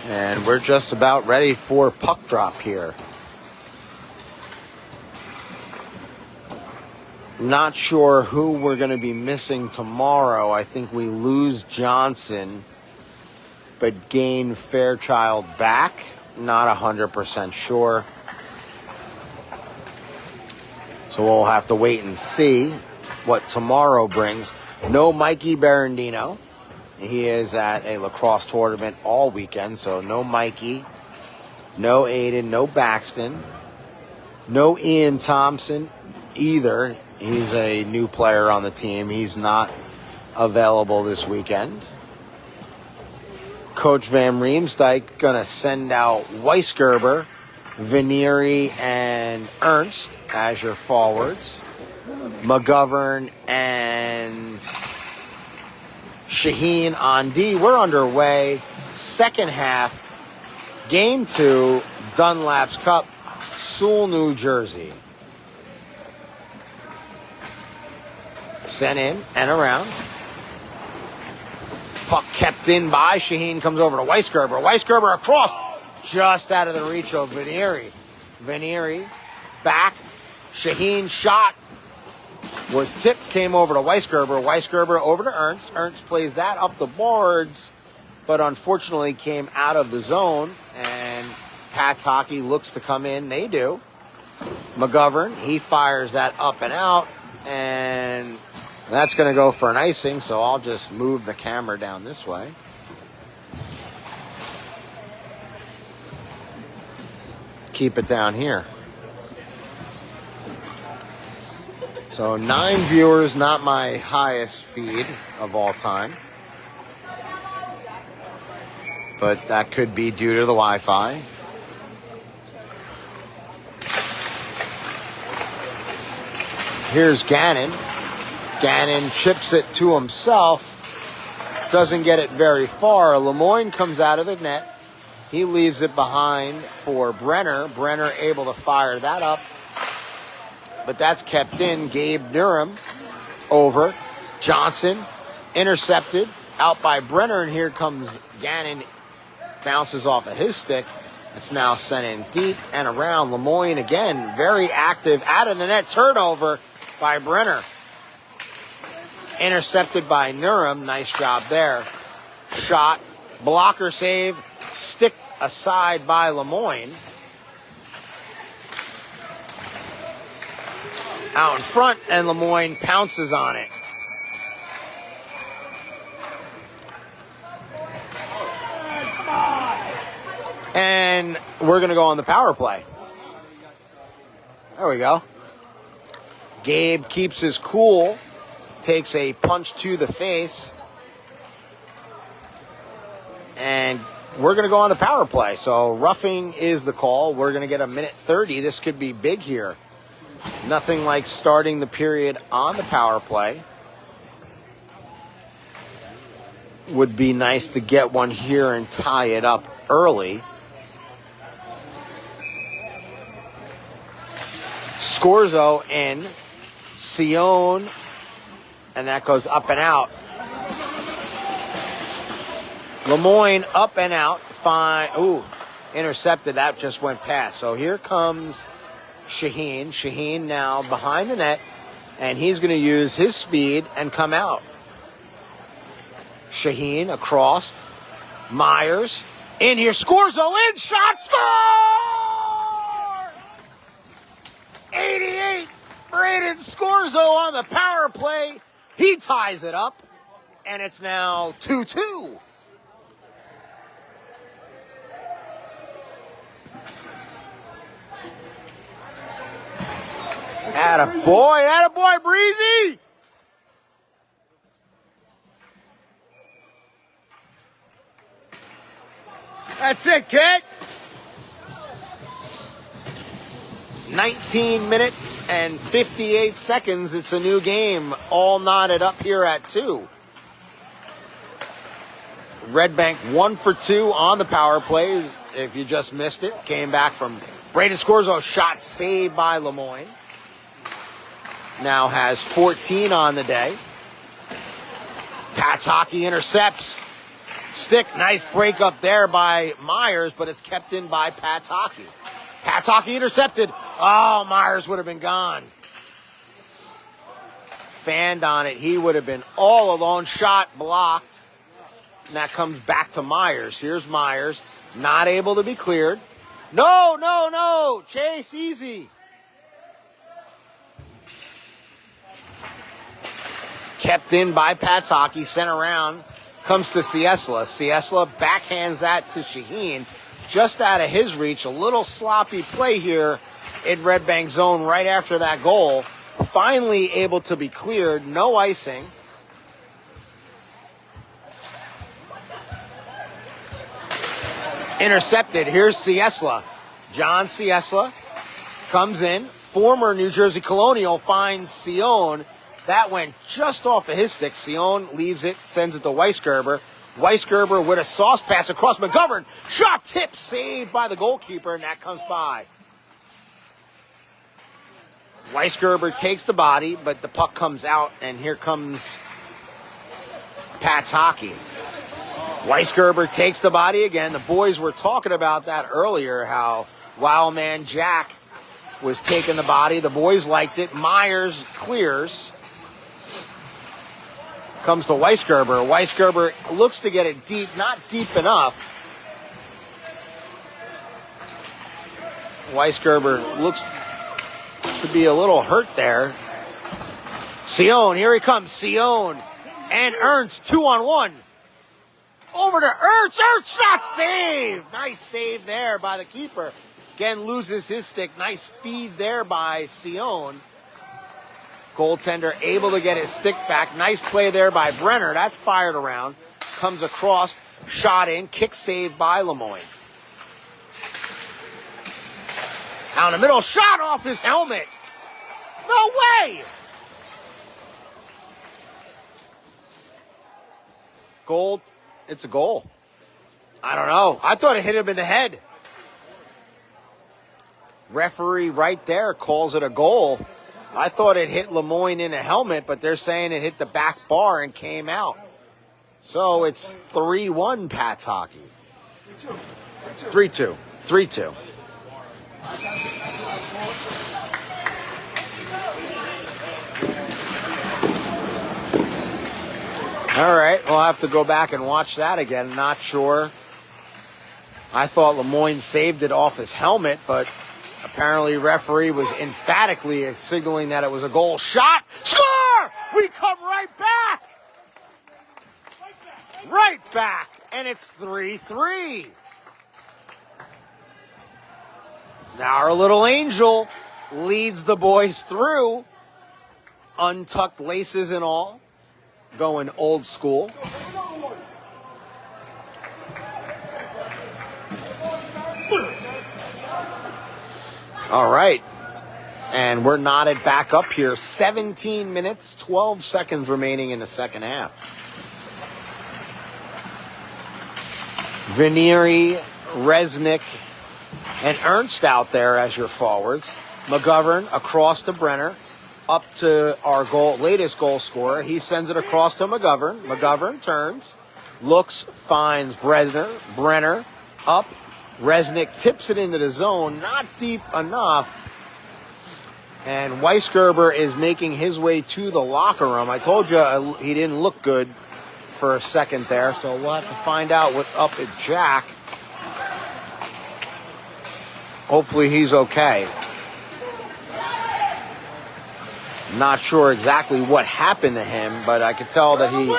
And we're just about ready for puck drop here. Not sure who we're going to be missing tomorrow. I think we lose Johnson, but gain Fairchild back. Not 100% sure. So we'll have to wait and see what tomorrow brings. No Mikey Berendino. He is at a lacrosse tournament all weekend, so no Mikey, no Aiden, no Baxton, no Ian Thompson either. He's a new player on the team. He's not available this weekend. Coach Van Riemsdyk going to send out Weisgerber, Vanieri, and Ernst as your forwards. McGovern and Shaheen on D. We're underway. Second half, game 2, Dunlop's Cup, Sewell, New Jersey. Sent in and around. Puck kept in by Shaheen, comes over to Weisgerber. Weisgerber across, just out of the reach of Vanieri. Vanieri back. Shaheen shot. Was tipped, came over to Weisgerber. Weisgerber over to Ernst. Ernst plays that up the boards, but unfortunately came out of the zone, and Pat's hockey looks to come in. They do. McGovern, he fires that up and out, and that's going to go for an icing, so I'll just move the camera down this way. Keep it down here. So 9 viewers, not my highest feed of all time. But that could be due to the Wi-Fi. Here's Gannon. Gannon chips it to himself. Doesn't get it very far. Lemoyne comes out of the net. He leaves it behind for Brenner. Brenner able to fire that up. But that's kept in. Gabe Durham over. Johnson intercepted. Out by Brenner. And here comes Gannon. Bounces off of his stick. It's now sent in deep and around. Lemoyne again. Very active. Out of the net. Turnover by Brenner. Intercepted by Durham. Nice job there. Shot. Blocker save. Sticked aside by Lemoyne. Out in front, and Lemoyne pounces on it. And we're going to go on the power play. There we go. Gabe keeps his cool, takes a punch to the face, and we're going to go on the power play. So roughing is the call. We're going to get a minute 30. This could be big here. Nothing like starting the period on the power play. Would be nice to get one here and tie it up early. Scorzo in. Sion. And that goes up and out. Lemoyne up and out. Fine. Ooh, intercepted. That just went past. So here comes Shaheen. Shaheen now behind the net, and he's going to use his speed and come out. Shaheen across. Myers in here. Scores, though. In. Shot. Score! 88. Braden Scorzo on the power play. He ties it up, and it's now 2-2. Attaboy, Breezy! That's it, kid. 19 minutes and 58 seconds. It's a new game, all knotted up here at 2. Red Bank 1 for 2 on the power play. If you just missed it, came back from Braden Scorzo, shot saved by Lemoyne. Now has 14 on the day. Pat's Hockey intercepts. Stick, nice break up there by Myers, but it's kept in by Pat's Hockey. Pat's Hockey intercepted. Oh, Myers would have been gone. Fanned on it. He would have been all alone. Shot blocked. And that comes back to Myers. Here's Myers. Not able to be cleared. No. Chase, easy. Kept in by Pat's Hockey. Sent around. Comes to Ciesla. Ciesla backhands that to Shaheen. Just out of his reach. A little sloppy play here in Red Bank zone right after that goal. Finally able to be cleared. No icing. Intercepted. Here's Ciesla. John Ciesla comes in. Former New Jersey Colonial finds Sion. That went just off of his stick. Sion leaves it, sends it to Weisgerber. Weisgerber with a sauce pass across McGovern. Shot tip saved by the goalkeeper, and that comes by. Weisgerber takes the body, but the puck comes out, and here comes Pat's Hockey. Weisgerber takes the body again. The boys were talking about that earlier, how Wildman Jack was taking the body. The boys liked it. Myers clears. Comes to Weisgerber. Weisgerber looks to get it deep, not deep enough. Weisgerber looks to be a little hurt there. Sion, here he comes. Sion and Ernst, 2-on-1. Over to Ernst. Ernst shot save. Nice save there by the keeper. Again, loses his stick. Nice feed there by Sion. Goaltender able to get his stick back. Nice play there by Brenner. That's fired around. Comes across. Shot in. Kick saved by Lemoyne. Down the middle. Shot off his helmet. No way! Goal. It's a goal. I don't know. I thought it hit him in the head. Referee right there calls it a goal. I thought it hit Lemoyne in a helmet, but they're saying it hit the back bar and came out. So it's 3-1 Pat's Hockey. 3-2. 3-2. All right, we'll have to go back and watch that again. Not sure. I thought Lemoyne saved it off his helmet, but apparently referee was emphatically signaling that it was a goal. Shot! Score! We come right back! Right back! And it's 3-3. Now our little angel leads the boys through. Untucked laces and all. Going old school. All right. And we're knotted back up here. 17 minutes, 12 seconds remaining in the second half. Vinieri, Resnick, and Ernst out there as your forwards. McGovern across to Brenner. Up to our latest goal scorer. He sends it across to McGovern. McGovern turns. Looks, finds Brenner up. Resnick tips it into the zone, not deep enough. And Weisgerber is making his way to the locker room. I told you he didn't look good for a second there, so we'll have to find out what's up at Jack. Hopefully he's okay. Not sure exactly what happened to him, but I could tell that he...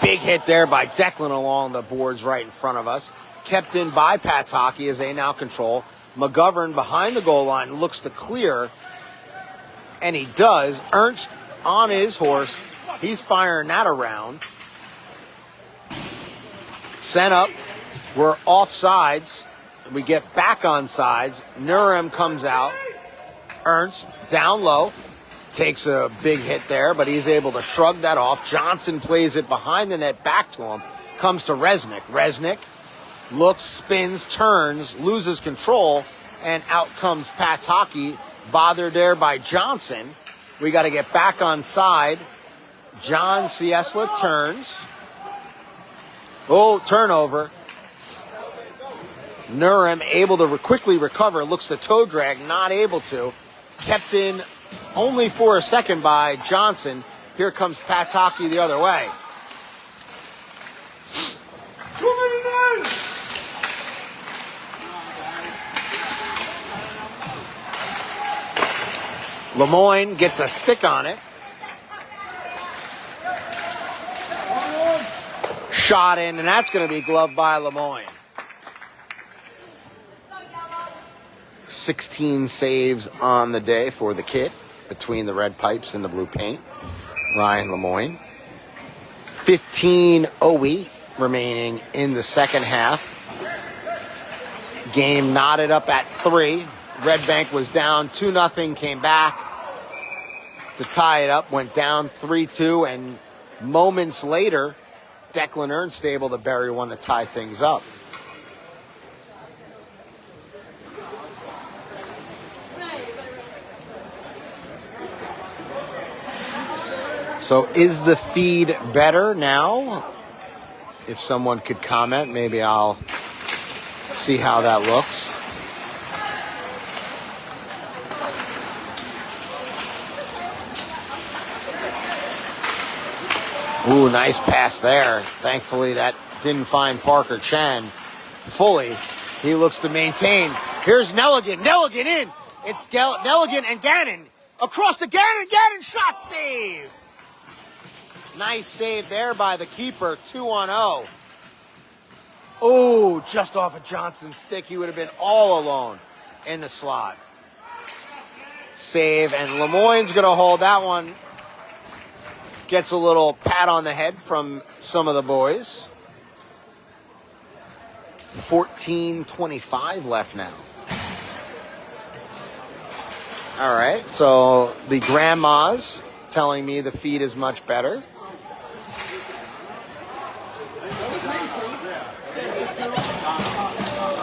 Big hit there by Declan along the boards right in front of us. Kept in by Pataki as they now control. McGovern behind the goal line looks to clear, and he does. Ernst on his horse. He's firing that around. Sent up. We're off sides. We get back on sides. Nurum comes out. Ernst down low. Takes a big hit there, but he's able to shrug that off. Johnson plays it behind the net back to him. Comes to Resnick. Resnick looks, spins, turns, loses control, and out comes Pataki. Bothered there by Johnson. We got to get back on side. John Ciesla turns. Oh, turnover. Nurum able to quickly recover. Looks to toe drag, not able to. Kept in only for a second by Johnson. Here comes Pataki the other way. Lemoyne gets a stick on it. Shot in, and that's going to be gloved by Lemoyne. 16 saves on the day for the kid between the red pipes and the blue paint. Ryan Lemoyne. 15:08 remaining in the second half. Game knotted up at 3. Red Bank was down 2-0, came back to tie it up, went down 3-2, and moments later, Declan Ernst able to bury one to tie things up. So is the feed better now? If someone could comment, maybe I'll see how that looks. Ooh, nice pass there. Thankfully, that didn't find Parker Chen fully. He looks to maintain. Here's Nelligan. Nelligan in. It's Nelligan and Gannon. Across to Gannon. Gannon shot save. Nice save there by the keeper. 2-0. Oh, just off of Johnson's stick. He would have been all alone in the slot. Save, and Lemoyne's going to hold that one. Gets a little pat on the head from some of the boys. 14:25 left now. All right, so the grandma's telling me the feed is much better.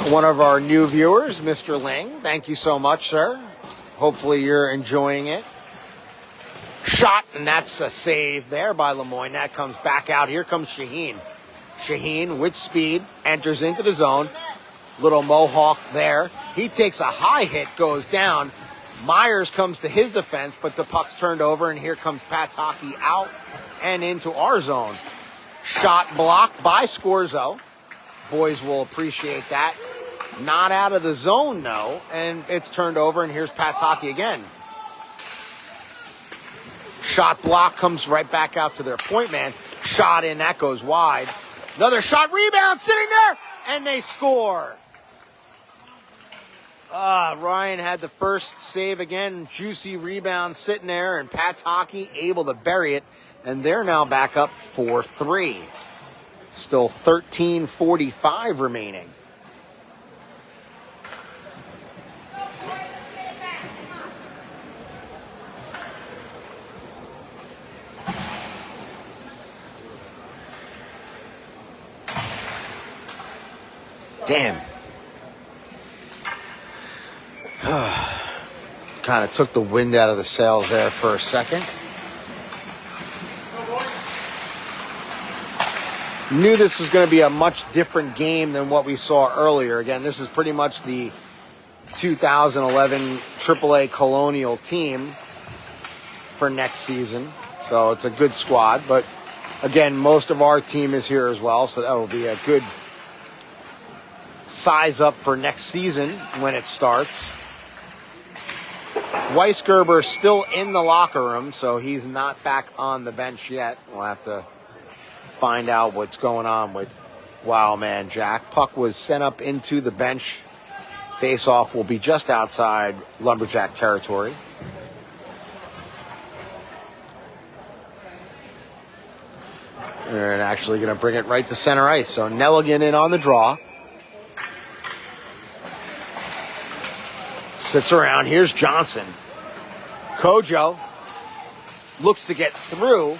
One of our new viewers, Mr. Ling, thank you so much, sir. Hopefully you're enjoying it. Shot, and that's a save there by Lemoyne. That comes back out. Here comes Shaheen. Shaheen, with speed, enters into the zone. Little mohawk there. He takes a high hit, goes down. Myers comes to his defense, but the puck's turned over, and here comes Pataki out and into our zone. Shot blocked by Scorzo. Boys will appreciate that. Not out of the zone, though, and it's turned over, and here's Pataki again. Shot block comes right back out to their point man. Shot in, that goes wide. Another shot, rebound, sitting there, and they score. Ryan had the first save again. Juicy rebound sitting there, and Pataki able to bury it, and they're now back up 4-3. Still 13:45 remaining. Damn. Kind of took the wind out of the sails there for a second. Knew this was going to be a much different game than what we saw earlier. Again, this is pretty much the 2011 AAA Colonial team for next season. So it's a good squad. But again, most of our team is here as well. So that will be a good size up for next season when it starts. Weisgerber still in the locker room, so he's not back on the bench yet. We'll have to find out what's going on with Wow Man Jack. Puck was sent up into the bench. Face-off will be just outside Lumberjack territory. And actually going to bring it right to center ice. So Nelligan in on the draw. Sits around. Here's Johnson. Kojo looks to get through.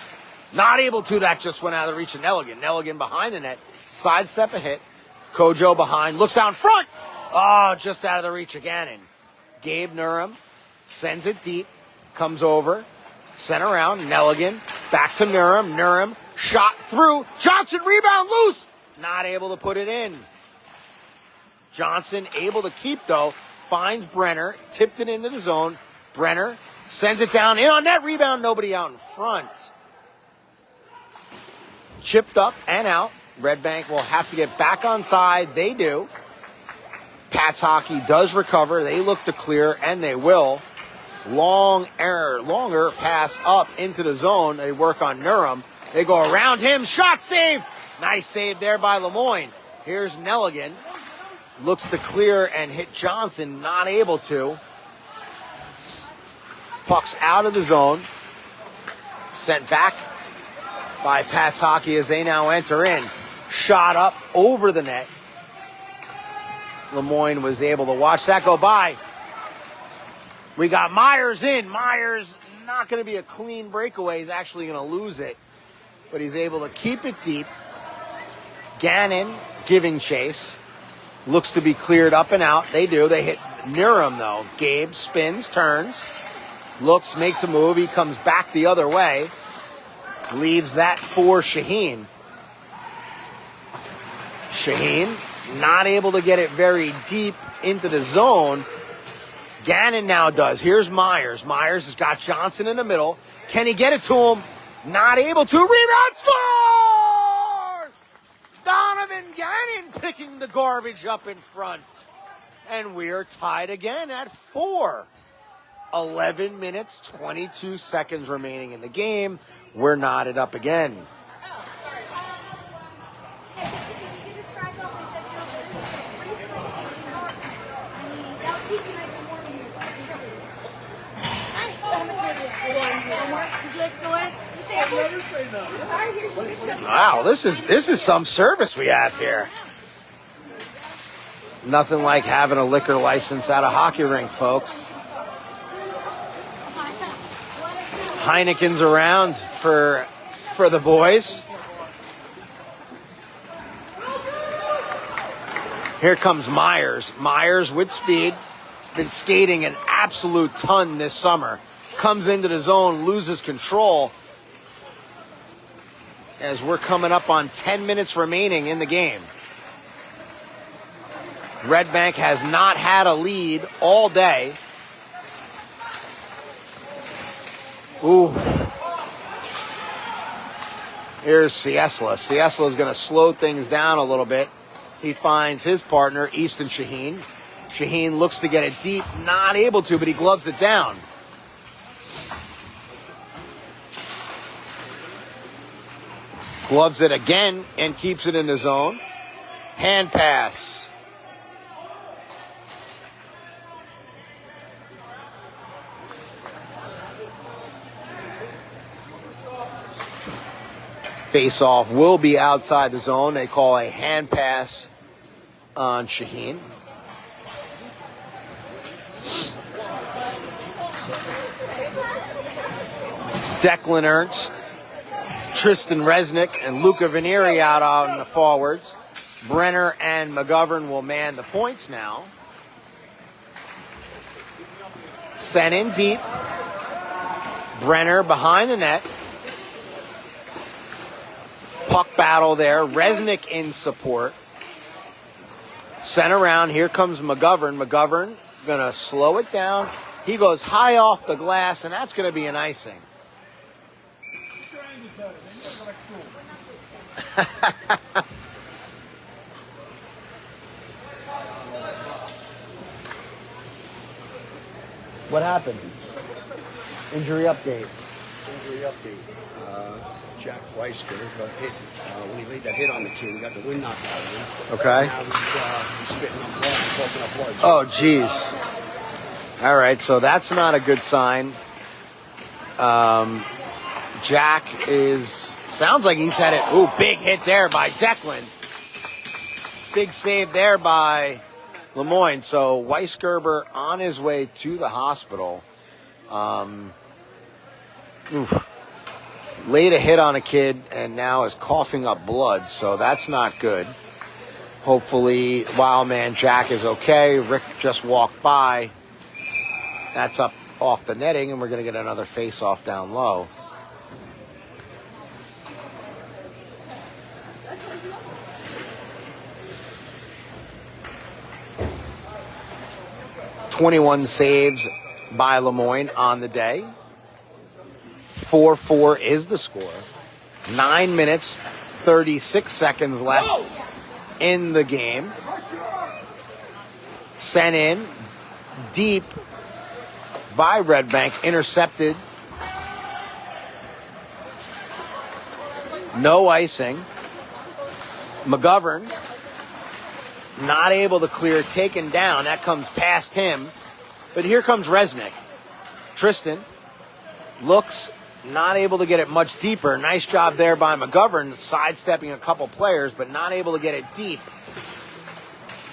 Not able to. That just went out of the reach of Nelligan. Nelligan behind the net. Sidestep a hit. Kojo behind. Looks out in front. Oh, just out of the reach again. And Gabe Nurum sends it deep. Comes over. Sent around. Nelligan. Back to Nurum. Nurum shot through. Johnson rebound loose. Not able to put it in. Johnson able to keep though. Finds Brenner. Tipped it into the zone. Brenner sends it down. In on net. Rebound. Nobody out in front. Chipped up and out. Red Bank will have to get back on side. They do. Pats Hockey does recover. They look to clear, and they will. Longer pass up into the zone. They work on Nurum. They go around him. Shot save. Nice save there by Lemoyne. Here's Nelligan. Looks to clear and hit Johnson. Not able to. Puck's out of the zone. Sent back by Pats Hockey as they now enter in. Shot up over the net. Lemoyne was able to watch that go by. We got Myers in. Myers not going to be a clean breakaway. He's actually going to lose it. But he's able to keep it deep. Gannon giving chase. Looks to be cleared up and out. They do. They hit Nurum, though. Gabe spins, turns. Looks, makes a move. He comes back the other way. Leaves that for Shaheen. Shaheen not able to get it very deep into the zone. Gannon now does. Here's Myers. Myers has got Johnson in the middle. Can he get it to him? Not able to. Rebound score! Donovan Gannon picking the garbage up in front. And we are tied again at 4. 11 minutes, 22 seconds remaining in the game. We're knotted up again. Wow, this is some service we have here. Nothing like having a liquor license at a hockey rink, folks. Heineken's around for the boys. Here comes Myers. Myers with speed. Been skating an absolute ton this summer. Comes into the zone, loses control. As we're coming up on 10 minutes remaining in the game. Red Bank has not had a lead all day. Ooh. Here's Ciesla. Ciesla is going to slow things down a little bit. He finds his partner, Easton Shaheen. Shaheen looks to get it deep, not able to, but he gloves it down. Gloves it again and keeps it in the zone. Hand pass. Face-off will be outside the zone. They call a hand pass on Shaheen. Declan Ernst, Tristan Resnick, and Luca Vanieri out on the forwards. Brenner and McGovern will man the points now. Sent in deep. Brenner behind the net. Puck battle there. Resnick in support. Sent around. Here comes McGovern. McGovern going to slow it down. He goes high off the glass, and that's going to be an icing. What happened? Injury update. Jack Weisker got hit when he laid that hit on the kid. He got the wind knocked out of him. Okay. Now he's spitting up blood and coughing up blood. Oh, geez. All right, so that's not a good sign. Jack sounds like he's had it. Ooh, big hit there by Declan. Big save there by Lemoyne. So Weisgerber on his way to the hospital. Laid a hit on a kid and now is coughing up blood, so that's not good. Hopefully, Wildman Jack is okay. Rick just walked by. That's up off the netting, and we're going to get another face-off down low. .21 saves by Lemoyne on the day. 4-4 is the score. 9 minutes, 36 seconds left in the game. Sent in deep by Red Bank, intercepted. No icing. McGovern not able to clear, taken down. That comes past him. But here comes Resnick. Tristan looks, not able to get it much deeper. Nice job there by McGovern, sidestepping a couple players, but not able to get it deep.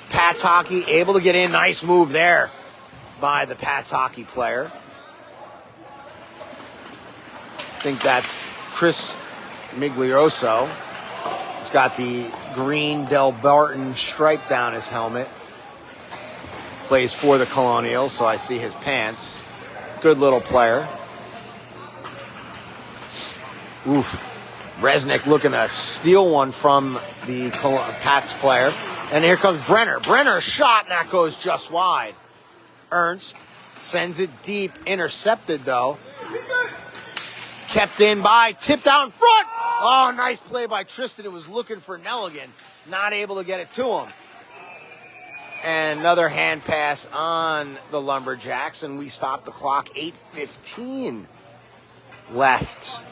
Pats Hockey able to get in. Nice move there by the Pats Hockey player. I think that's Chris Miglioso. He's got the green Del Barton stripe down his helmet. Plays for the Colonials, so I see his pants. Good little player. Oof. Resnick looking to steal one from the Pats player. And here comes Brenner. Brenner shot, and that goes just wide. Ernst sends it deep. Intercepted, though. Kept in by, tipped out in front. Oh, nice play by Tristan, who was looking for Nelligan. Not able to get it to him. And another hand pass on the Lumberjacks, and we stop the clock. 8:15 left.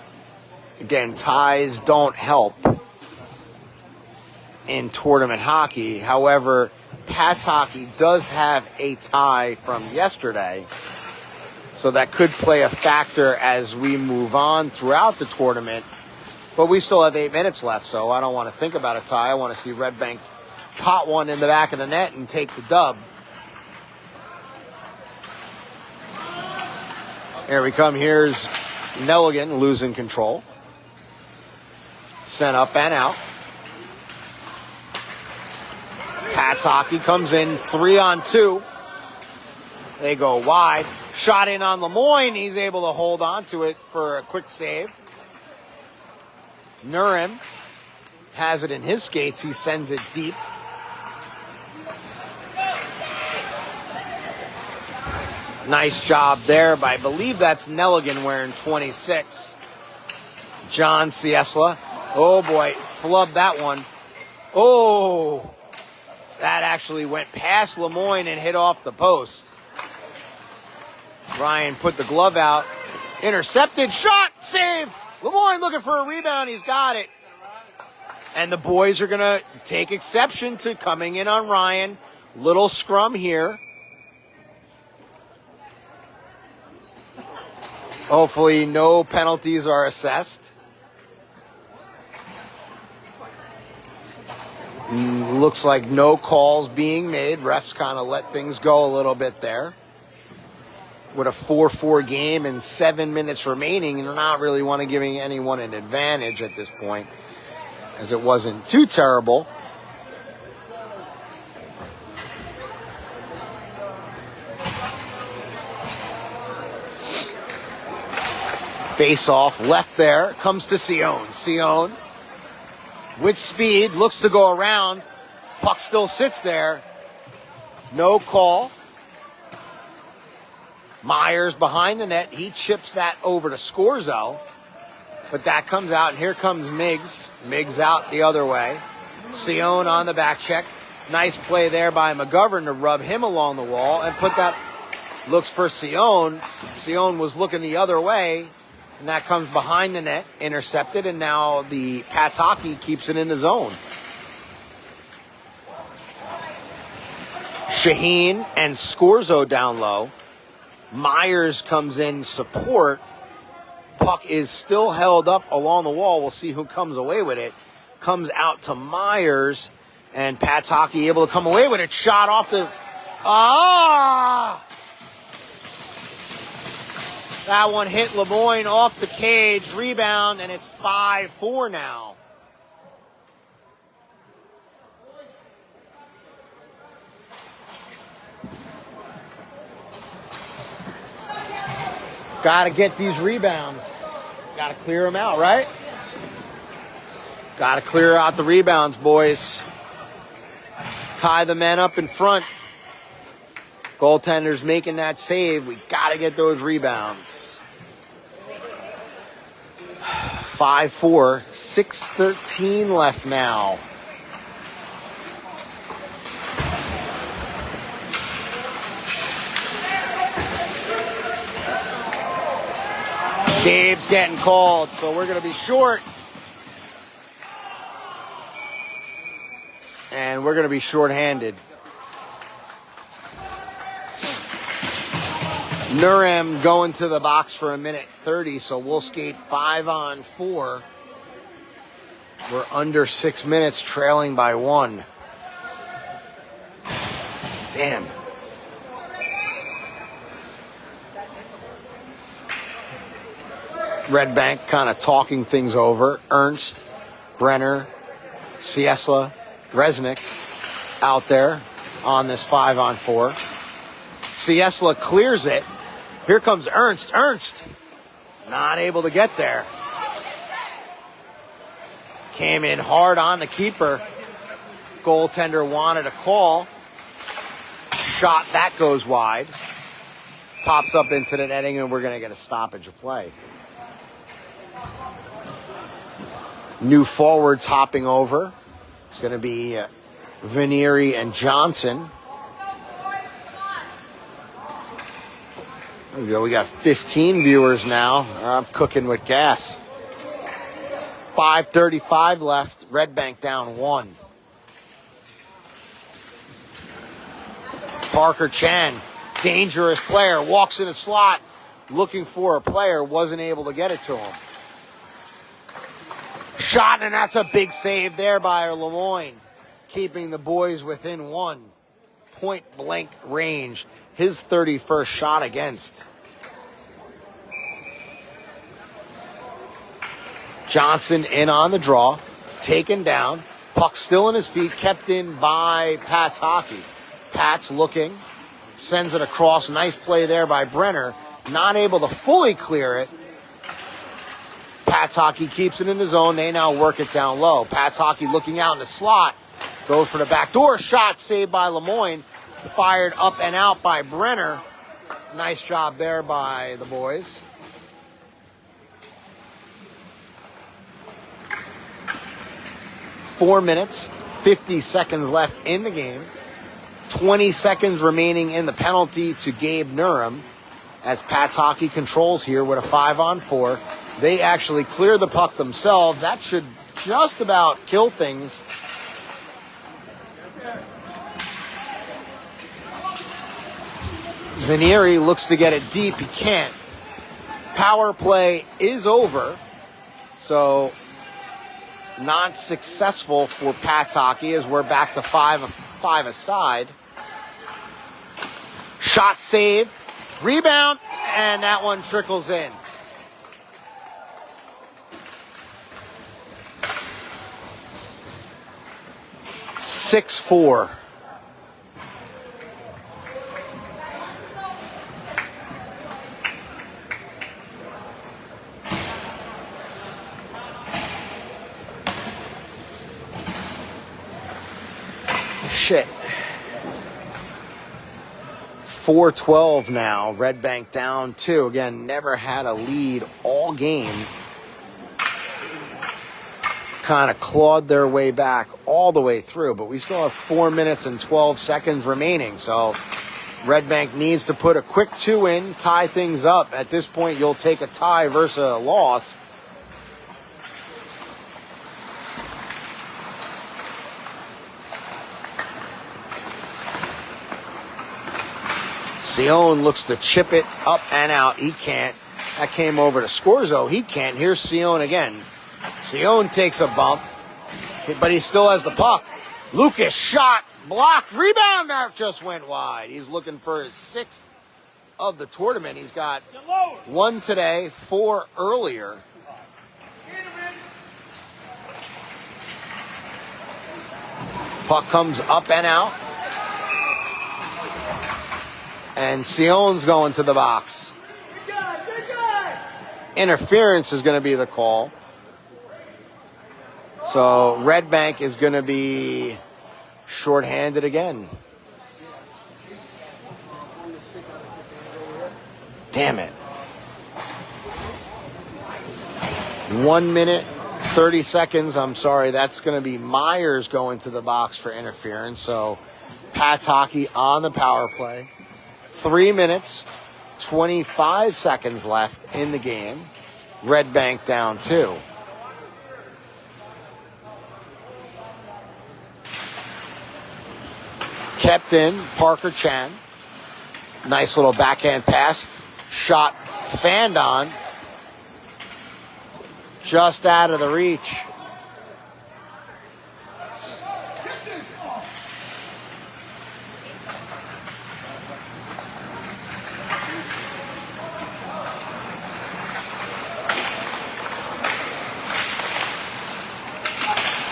Again, ties don't help in tournament hockey. However, Pats Hockey does have a tie from yesterday, so that could play a factor as we move on throughout the tournament. But we still have 8 minutes left, so I don't want to think about a tie. I want to see Red Bank pot one in the back of the net and take the dub. Here we come. Here's Nelligan losing control. Sent up and out. Pats Hockey comes in 3-on-2. They go wide. Shot in on Lemoyne. He's able to hold on to it for a quick save. Nurim has it in his skates. He sends it deep. Nice job there, but I believe that's Nelligan wearing 26. John Ciesla. Oh, boy. Flubbed that one. Oh. That actually went past Lemoyne and hit off the post. Ryan put the glove out. Intercepted. Shot. Save. Lemoyne looking for a rebound. He's got it. And the boys are going to take exception to coming in on Ryan. Little scrum here. Hopefully no penalties are assessed. Looks like no calls being made. Refs kind of let things go a little bit there. With a 4-4 game and 7 minutes remaining, and not really want to giving anyone an advantage at this point, as it wasn't too terrible. Face off left there. Comes to Sion. Sion with speed, looks to go around. Puck still sits there. No call. Myers behind the net. He chips that over to Scorzo. But that comes out, and here comes Miggs. Miggs out the other way. Sion on the back check. Nice play there by McGovern to rub him along the wall and put that. Looks for Sion. Sion was looking the other way, and that comes behind the net, intercepted, and now the Pataki keeps it in the zone. Shaheen and Scorzo down low. Myers comes in support. Puck is still held up along the wall. We'll see who comes away with it. Comes out to Myers, and Pataki able to come away with it. Shot off the... That one hit Lemoyne off the cage. Rebound, and it's 5-4 now. Got to get these rebounds. Got to clear them out, right? Got to clear out the rebounds, boys. Tie the men up in front. Goaltender's making that save. We got to get those rebounds. 5-4, 6:13 left now. Gabe's getting called, so we're going to be short. And we're going to be shorthanded. Nuram going to the box for 1:30, so we'll skate 5-on-4. We're under 6 minutes, trailing by 1. Damn. Red Bank kind of talking things over. Ernst, Brenner, Ciesla, Resnick out there on this 5-on-4. Ciesla clears it. Here comes Ernst. Ernst not able to get there. Came in hard on the keeper. Goaltender wanted a call. Shot, that goes wide. Pops up into the netting, and we're going to get a stoppage of play. New forwards hopping over. It's going to be Vanieri and Johnson. There we go. We got 15 viewers now. I'm cooking with gas. 5:35 left. Red Bank down 1. Parker Chan, dangerous player, walks in a slot looking for a player, wasn't able to get it to him. Shot, and that's a big save there by Lemoyne, keeping the boys within 1. Point blank range. His 31st shot against. Johnson in on the draw, taken down. Puck still in his feet, kept in by Pat's hockey. Pat's looking, sends it across. Nice play there by Brenner. Not able to fully clear it. Pat's hockey keeps it in the zone. They now work it down low. Pat's hockey looking out in the slot. Goes for the backdoor shot, saved by Lemoyne. Fired up and out by Brenner. Nice job there by the boys. Four minutes, 50 seconds left in the game. 20 seconds remaining in the penalty to Gabe Nuram as Pat's hockey controls here with a 5-on-4. They actually clear the puck themselves. That should just about kill things. Vanieri looks to get it deep. He can't. Power play is over. So not successful for Pat's hockey as we're back to 5 aside. Shot save. Rebound. And that one trickles in. (6-4). Shit. 4-12 now. Red Bank down 2. Again, never had a lead all game. Kind of clawed their way back all the way through, but we still have 4 minutes and 12 seconds remaining. So Red Bank needs to put a quick 2 in, tie things up. At this point, you'll take a tie versus a loss. Sion looks to chip it up and out. He can't. That came over to Scorzo. He can't. Here's Sion again. Sion takes a bump, but he still has the puck. Lucas shot, blocked, rebound, that just went wide. He's looking for his 6th of the tournament. He's got 1 today, 4 earlier. Puck comes up and out. And Sion's going to the box. Interference is going to be the call. So Red Bank is going to be shorthanded again. Damn it. 1 minute, 30 seconds. I'm sorry. That's going to be Myers going to the box for interference. So Pat's Hockey on the power play. 3 minutes, 25 seconds left in the game. Red Bank down 2. Kept in, Parker Chan. Nice little backhand pass. Shot fanned on. Just out of the reach.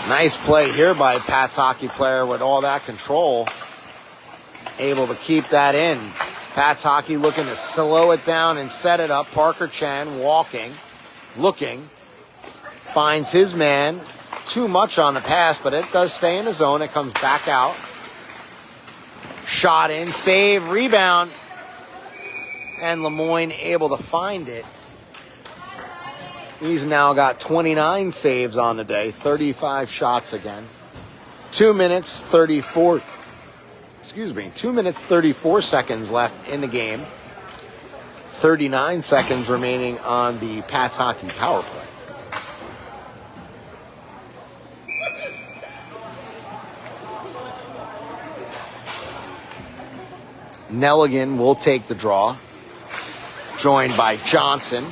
Nice play here by Pat's Hockey player with all that control. Able to keep that in. Pat's Hockey looking to slow it down and set it up. Parker Chan walking, looking, finds his man. Too much on the pass, but it does stay in the zone. It comes back out. Shot in, save, rebound. And Lemoyne able to find it. He's now got 29 saves on the day, 35 shots against. 2 minutes, 34 seconds left in the game. 39 seconds remaining on the Pat's Hockey power play. Nelligan will take the draw, joined by Johnson.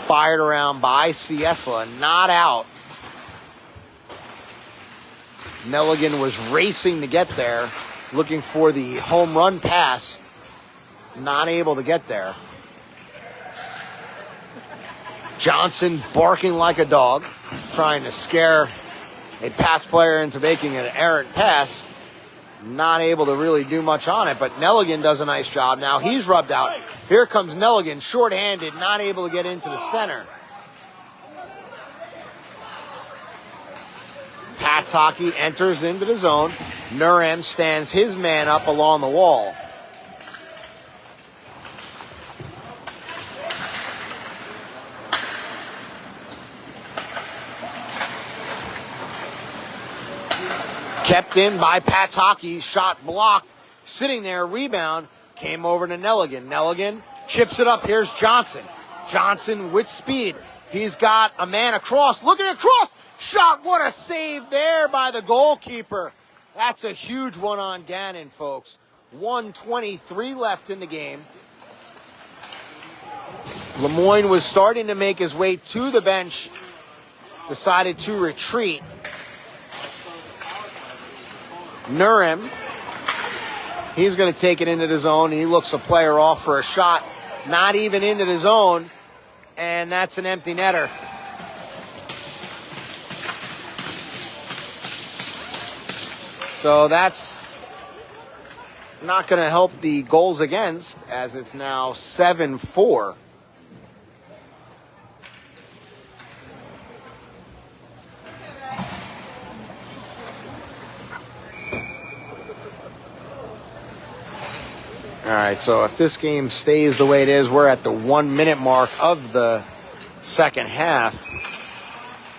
Fired around by Ciesla, not out. Nelligan was racing to get there, looking for the home run pass. Not able to get there. Johnson barking like a dog, trying to scare a Pats player into making an errant pass. Not able to really do much on it, but Nelligan does a nice job. Now he's rubbed out. Here comes Nelligan, shorthanded, not able to get into the center. Pat's Hockey enters into the zone. Nuram stands his man up along the wall. Kept in by Pat's Hockey, shot blocked, sitting there, rebound, came over to Nelligan. Nelligan chips it up, here's Johnson. Johnson with speed. He's got a man across, looking across, shot, what a save there by the goalkeeper. That's a huge one on Gannon, folks. 1:23 left in the game. Lemoyne was starting to make his way to the bench, decided to retreat. Nuram, he's going to take it into the zone. He looks a player off for a shot, not even into the zone, and that's an empty netter. So that's not going to help the goals against, as it's now 7-4. All right, so if this game stays the way it is, we're at the 1 minute mark of the second half.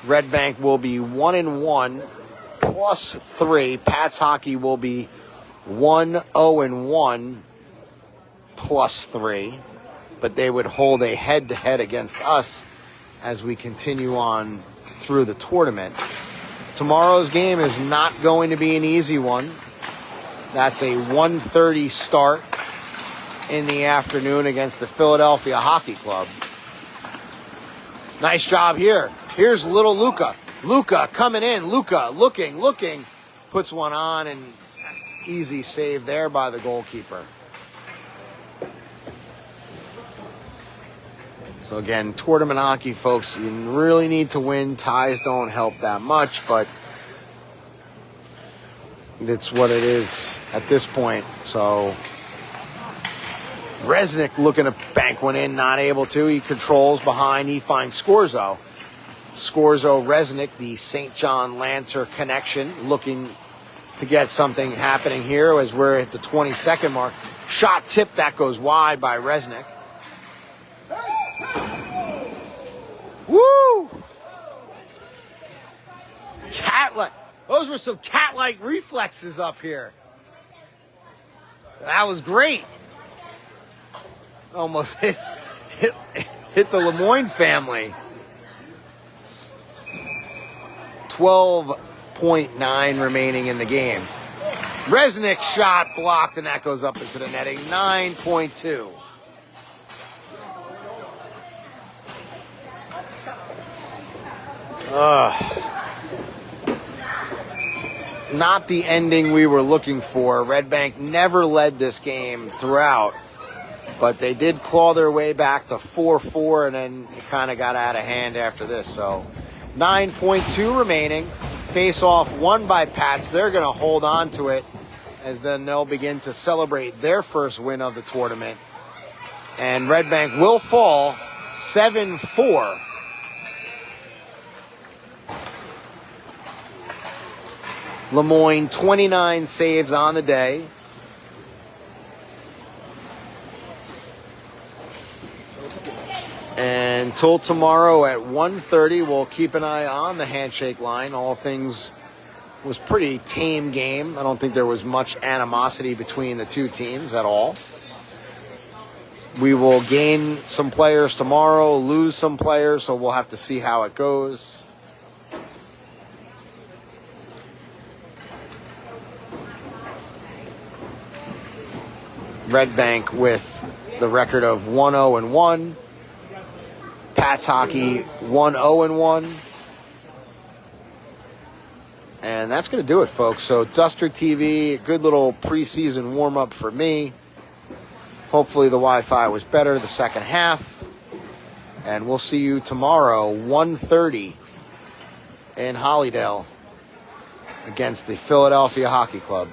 Red Bank will be 1-1 +3. Pats hockey will be 1-0-1 +3. But they would hold a head-to-head against us as we continue on through the tournament. Tomorrow's game is not going to be an easy one. That's a 1:30 start in the afternoon against the Philadelphia Hockey Club. Nice job here. Here's little Luca. Luca coming in. Luca looking. Puts one on, and easy save there by the goalkeeper. So again, tournament hockey, folks, you really need to win. Ties don't help that much, but it's what it is at this point. So Resnick looking to bank one in, not able to. He controls behind. He finds Scorzo. Resnick, the St. John Lancer connection, looking to get something happening here as we're at the 22nd mark. Shot tip, that goes wide by Resnick. Woo! Cat-like. Those were some cat-like reflexes up here. That was great. Almost hit the Lemoyne family. 12.9 remaining in the game. Resnick shot blocked, and that goes up into the netting. 9.2. Not the ending we were looking for. Red Bank never led this game throughout, but they did claw their way back to 4-4, and then it kind of got out of hand after this. So 9.2 remaining. Face-off won by Pats. They're going to hold on to it, as then they'll begin to celebrate their first win of the tournament. And Red Bank will fall 7-4. Lemoyne, 29 saves on the day. And until tomorrow at 1:30, we'll keep an eye on the handshake line. All things was pretty tame game. I don't think there was much animosity between the two teams at all. We will gain some players tomorrow, lose some players, so we'll have to see how it goes. Red Bank with the record of 1-0-1. Pats hockey 1-0-1. And that's going to do it, folks. So Duster TV, a good little preseason warm-up for me. Hopefully the Wi-Fi was better the second half. And we'll see you tomorrow, 1:30 in Hollydale against the Philadelphia Hockey Club.